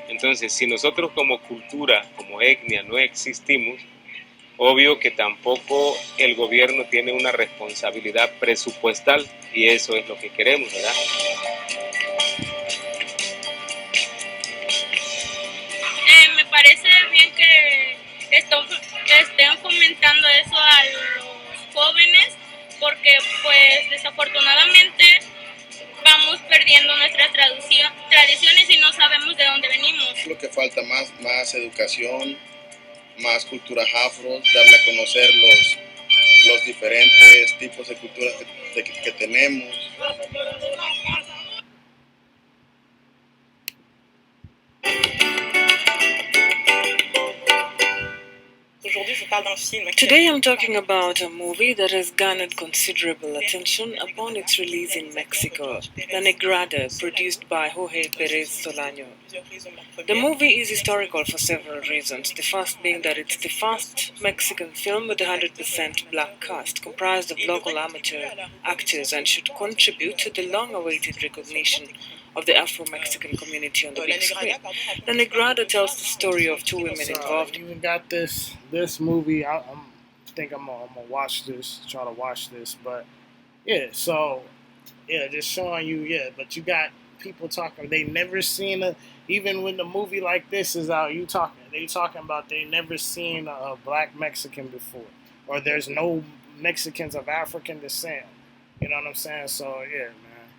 Entonces, si nosotros como cultura, como etnia, no existimos, obvio que tampoco el gobierno tiene una responsabilidad presupuestal, y eso es lo que queremos, ¿verdad? Me parece bien que estén fomentando eso a los jóvenes, porque pues desafortunadamente vamos perdiendo nuestras tradiciones y no sabemos de dónde venimos. Lo que falta más educación, más culturas afro, darle a conocer los diferentes tipos de culturas que tenemos. Today I'm talking about a movie that has garnered considerable attention upon its release in Mexico, The Negro, produced by Jorge Perez Solano. The movie is historical for several reasons, the first being that it's the first Mexican film with a 100% black cast, comprised of local amateur actors, and should contribute to the long-awaited recognition of the Afro-Mexican community on the big screen. La Negrada tells the story of two women involved. Even got this movie. I think I'm gonna watch this. Try to watch this, but yeah. So yeah, just showing you. Yeah, but you got people talking. They never seen even when the movie like this is out. They talking about they never seen a black Mexican before, or there's no Mexicans of African descent. You know what I'm saying? So yeah, man.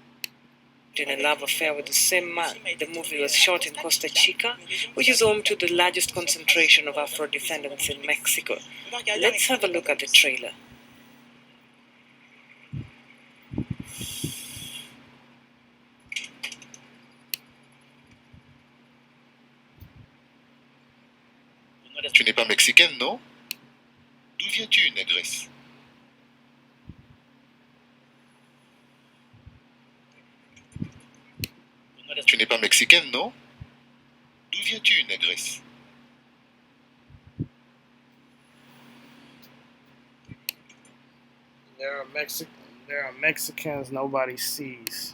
In a love affair with the same man. The movie was shot in Costa Chica, which is home to the largest concentration of Afro descendants in Mexico. Let's have a look at the trailer. Tu n'es pas mexicaine, non? D'où viens-tu, négresse? Tu n'es pas mexicaine, non? D'où viens-tu, négresse? There are Mexicans nobody sees.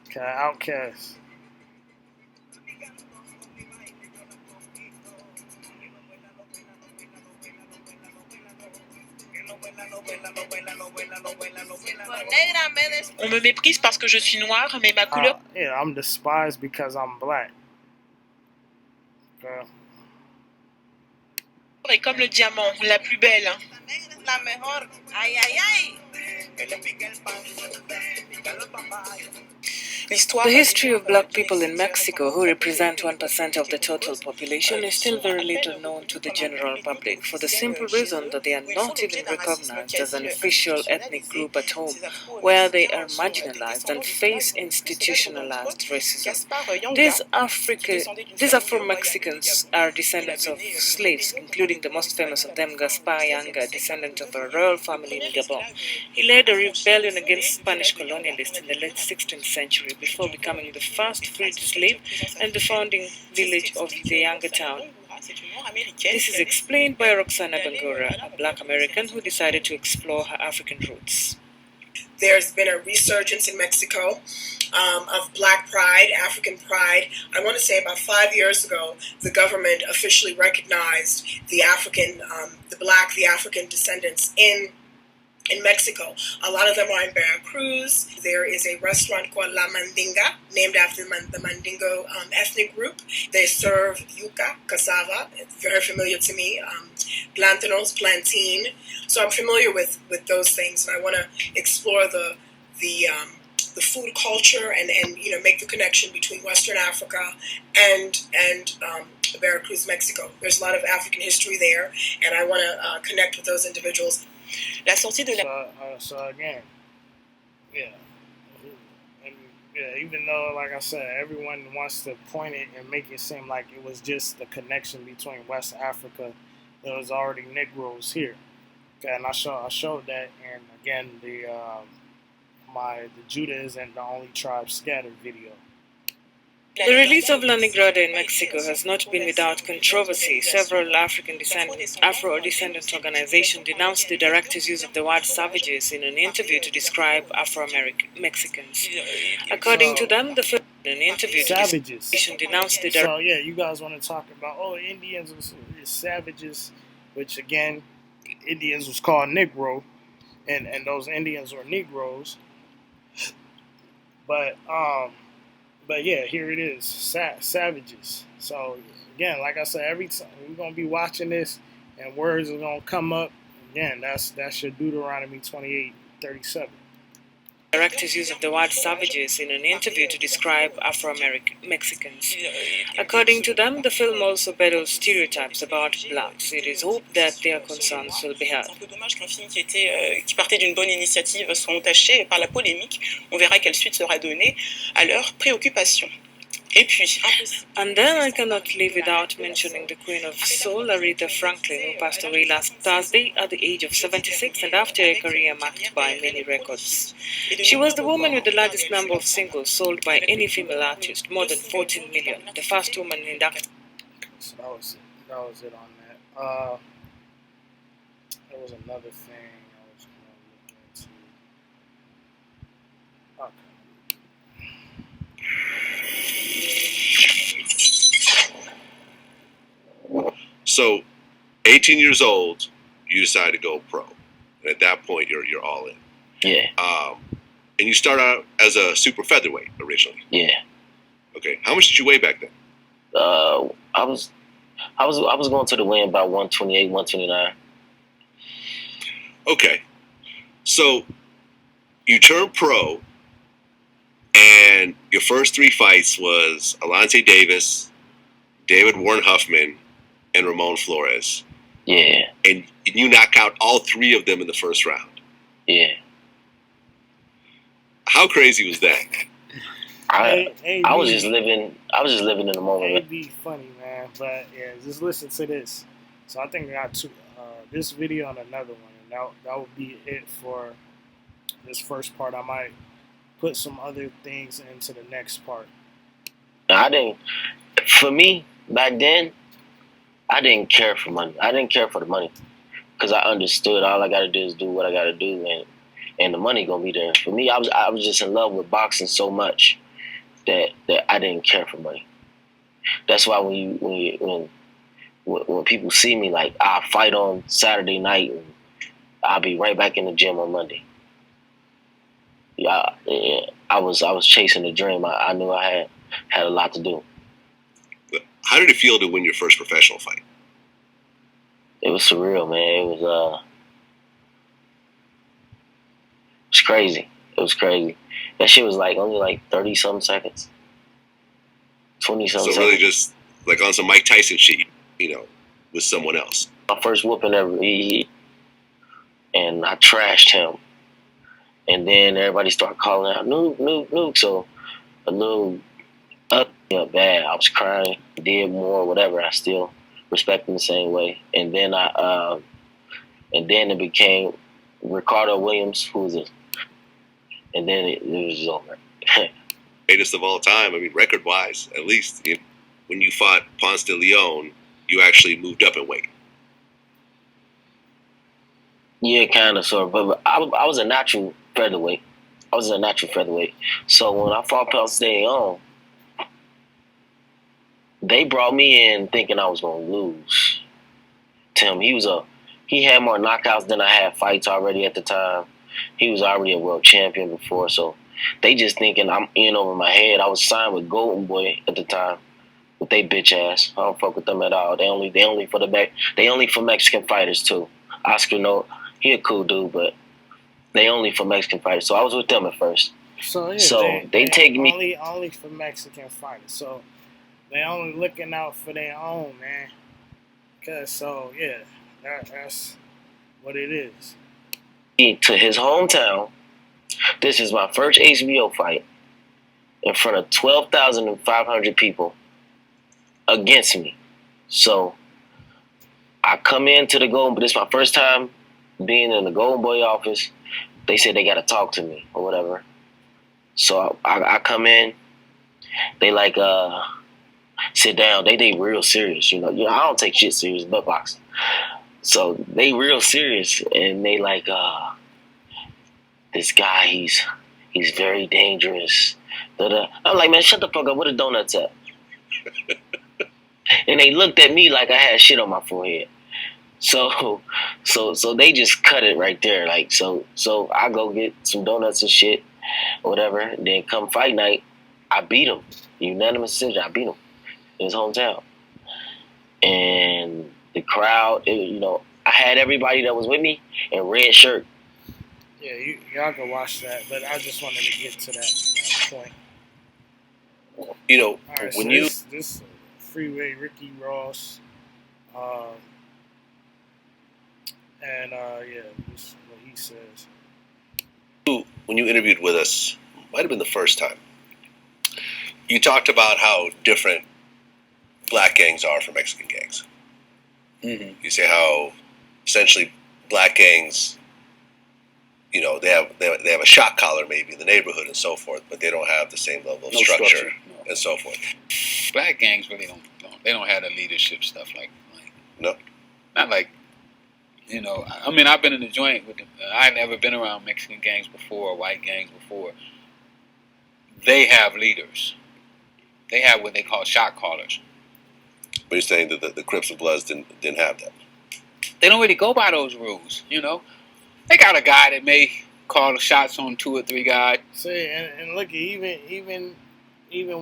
Okay, outcasts. On me méprise parce que je suis noire, mais ma couleur... Yeah, I'm despised because I'm black. Okay. est comme le diamant, la plus belle. La mejor. Ay, ay, ay. The history of black people in Mexico, who represent 1% of the total population, is still very little known to the general public, for the simple reason that they are not even recognized as an official ethnic group at home, where they are marginalized and face institutionalized racism. These Afro-Mexicans are descendants of slaves, including the most famous of them, Gaspar Yanga, descendant of a royal family in Gabon. He led a rebellion against Spanish colonialists in the late 16th century before becoming the first freed slave and the founding village of the Yanga town. This is explained by Roxana Bangura, a black American who decided to explore her African roots. There's been a resurgence in Mexico of black pride, African pride. I want to say about 5 years ago, the government officially recognized the African descendants in Mexico. A lot of them are in Veracruz. There is a restaurant called La Mandinga, named after the Mandingo ethnic group. They serve yuca, cassava. It's very familiar to me. Plantanos, plantain. So I'm familiar with those things, and I want to explore the food culture and make the connection between Western Africa and Veracruz, Mexico. There's a lot of African history there, and I want to connect with those individuals. La sortie de la... So again, yeah. And yeah, even though, like I said, everyone wants to point it and make it seem like it was just the connection between West Africa, there was already Negroes here. Okay, and I showed that, and again, the Judah isn't the only tribe scattered video. The release of La Negrada in Mexico has not been without controversy. Several Afro-descendant organizations denounced the director's use of the word savages in an interview to describe Afro-Mexicans. According to them, the film in an interview savages denounced the So yeah, you guys want to talk about Indians was savages, which again, Indians was called Negro, and those Indians were Negroes. But yeah, here it is, savages. So again, like I said, every time we're gonna be watching this, and words are gonna come up. Again, that's your Deuteronomy 28:37. Director's use of the word savages in an interview to describe Afro-Mexicans. According to them, the film also peddles stereotypes about blacks. It is hoped that their concerns will be heard. C'est un peu dommage qu'un film qui partait d'une bonne initiative soit entaché par la polémique. On verra quelle suite sera donnée à leurs préoccupations. Et puis, and then I cannot live without mentioning the Queen of Soul, Aretha Franklin, who passed away last Thursday at the age of 76 and after a career marked by many records. She was the woman with the largest number of singles sold by any female artist, more than 14 million, the first woman in that. So that was it on that. There was another thing I was going to look into. Okay. So, 18 years old, you decide to go pro. And at that point, you're all in. Yeah. And you start out as a super featherweight originally. Yeah. Okay. How much did you weigh back then? I was going to the win about 128, 129. Okay. So you turn pro, and your first 3 fights was Alante Davis, David Warren Huffman, and Ramon Flores. Yeah. And you knock out all 3 of them in the first round. Yeah. How crazy was that? I was just living in the moment. It'd be funny, man. But yeah, just listen to this. So I think I got 2, this video and another one, and that would be it for this first part. I might put some other things into the next part. For me back then, I didn't care for money. I didn't care for the money because I understood all I got to do is do what I got to do, and the money gonna be there. For me, I was just in love with boxing so much that I didn't care for money. That's why when people see me, like, I fight on Saturday night and I'll be right back in the gym on Monday. Yeah, I was chasing a dream. I knew I had a lot to do. How did it feel to win your first professional fight? It was surreal, man. It was crazy. It was crazy. That shit was only 30-something seconds. 20-something seconds. So really just like on some Mike Tyson shit, with someone else. My first whooping ever, and I trashed him. And then everybody started calling out, "Nuke, nuke, nuke." So a little up bad. I was crying, did more, whatever. I still respect him the same way. And then it became Ricardo Williams, who was it? And then it was just over. Greatest of all time. I mean, record-wise, at least. When you fought Ponce de Leon, you actually moved up in weight. Yeah, kind of, sort of. But I was a natural featherweight. So when I fought Ponce de Leon, they brought me in thinking I was going to lose to him. He had more knockouts than I had fights already at the time. He was already a world champion before, so they just thinking I'm in over my head. I was signed with Golden Boy at the time, with they bitch ass. I don't fuck with them at all. They only for Mexican fighters too. Oscar, no, he a cool dude, but they only for Mexican fighters. So I was with them at first. So yeah, they take me only for Mexican fighters. So they only looking out for their own, man. That's what it is. To his hometown. This is my first HBO fight in front of 12,500 people against me. So I come into the Golden, but this is my first time being in the Golden Boy office. They said they got to talk to me or whatever. So I come in. They sit down. They real serious, I don't take shit serious, but boxing. So they real serious, and they this guy, he's very dangerous. I'm like, man, shut the fuck up. Where the donuts at? And they looked at me like I had shit on my forehead. So they just cut it right there. So I go get some donuts and shit, or whatever. Then come fight night, I beat him. Unanimous decision. I beat him in his hometown. And the crowd, I had everybody that was with me in red shirt. Yeah, y'all can watch that, but I just wanted to get to that point. Right, when so this freeway Ricky Ross, and this is what he says. When you interviewed with us, might have been the first time, you talked about how different black gangs are from Mexican gangs. Mm-hmm. You say how essentially black gangs, they have a shot collar maybe in the neighborhood and so forth, but they don't have the same level of structure and so forth. Black gangs really don't have the leadership stuff like no, not like I mean, I've been in the joint with I've never been around Mexican gangs before or white gangs before. They have leaders. They have what they call shot callers. But you're saying that the Crips and Bloods didn't have that. They don't really go by those rules, you know. They got a guy that may call the shots on 2 or 3 guys. See, and look, even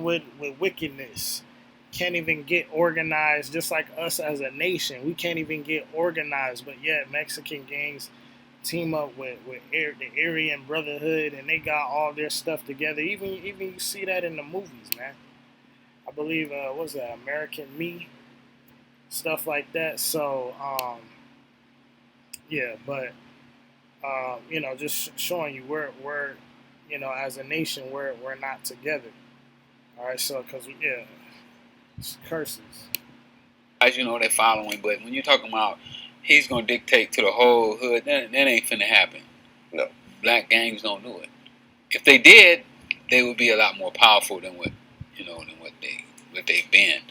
with wickedness, can't even get organized. Just like us as a nation, we can't even get organized. But yet, Mexican gangs team up with the Aryan Brotherhood, and they got all their stuff together. Even you see that in the movies, man. I believe what's that, American Me, stuff like that. So yeah, but you know, just showing you we're you know, as a nation we're not together. All right, so because yeah, it's curses. As you know, they're following, but when you're talking about he's gonna dictate to the whole hood, that ain't finna happen. No, black gangs don't do it. If they did, they would be a lot more powerful than what they've been.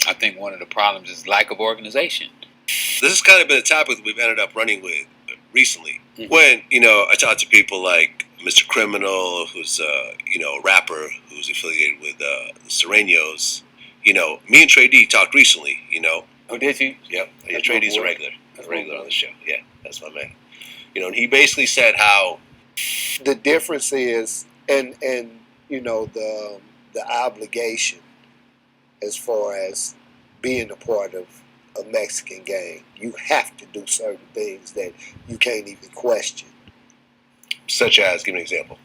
I think one of the problems is lack of organization. This has kind of been a topic that we've ended up running with recently. When, you know, I talk to people like Mr. Criminal, who's you know, a rapper who's affiliated with the Serenos. You know, me and Trey D talked recently, you know. Oh, did you? Yep. Yeah, Trey D's a regular on the show. Yeah, that's my man. You know, and he basically said how the difference is, and you know, the obligation as far as being a part of a Mexican gang. You have to do certain things that you can't even question. Such as, give me an example.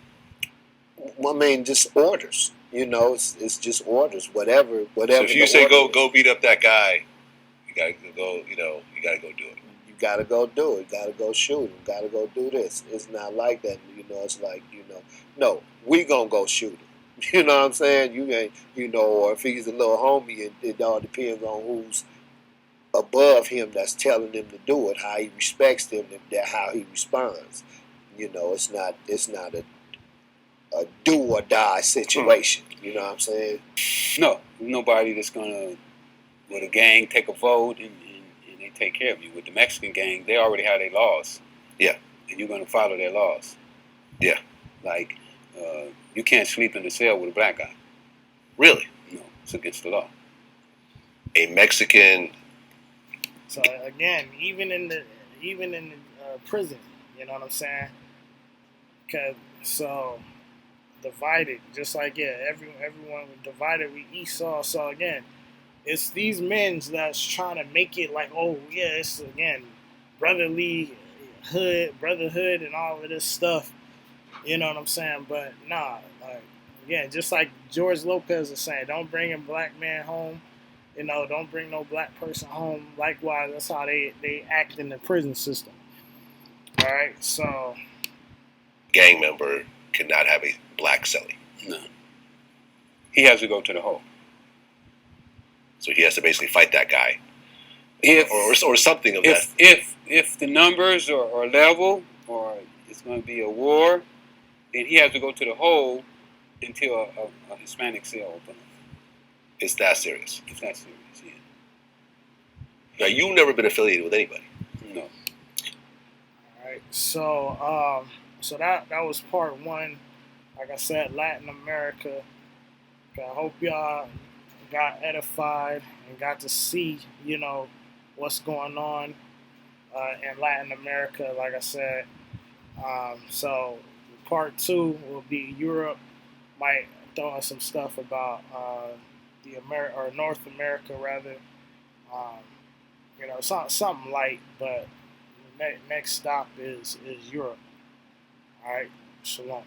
Well, I mean, just orders. You know, it's just orders. Whatever. So if you say go beat up that guy, you gotta go. You know, you gotta go do it. You gotta go do it. Gotta go shoot him. Gotta go do this. It's not like that. You know, it's like, you know, no, we gonna go shoot him. You know what I'm saying? You ain't, you know, or if he's a little homie, it all depends on who's above him that's telling him to do it, how he respects them, how he responds. You know, it's not a do or die situation. You know what I'm saying? No, nobody that's gonna, with a gang, take a vote and they take care of you. With the Mexican gang, they already have their laws. Yeah. And you're gonna follow their laws. Yeah. Like, you can't sleep in the cell with a black guy. Really? No, it's against the law. A Mexican. So again, even in the prison, you know what I'm saying? Cause so divided, just like everyone was divided with Esau. So again, it's these men that's trying to make it like, oh yeah, it's again brotherhood, and all of this stuff. You know what I'm saying? But nah, like again, just like George Lopez is saying, don't bring a black man home. You know, don't bring no black person home. Likewise, that's how they act in the prison system. All right, so Gang member cannot have a black cellie. No. He has to go to the hole. So he has to basically fight that guy. Or something of that. If the numbers are level, or it's going to be a war, then he has to go to the hole until a Hispanic cell opens. It's that serious. It's that serious, yeah. Now, you've never been affiliated with anybody. No. All right, so that was part one. Like I said, Latin America. I hope y'all got edified and got to see, you know, what's going on in Latin America. Like I said, so part two will be Europe. Might throw in some stuff about North America rather. You know, something light, but next stop is Europe. All right, shalom.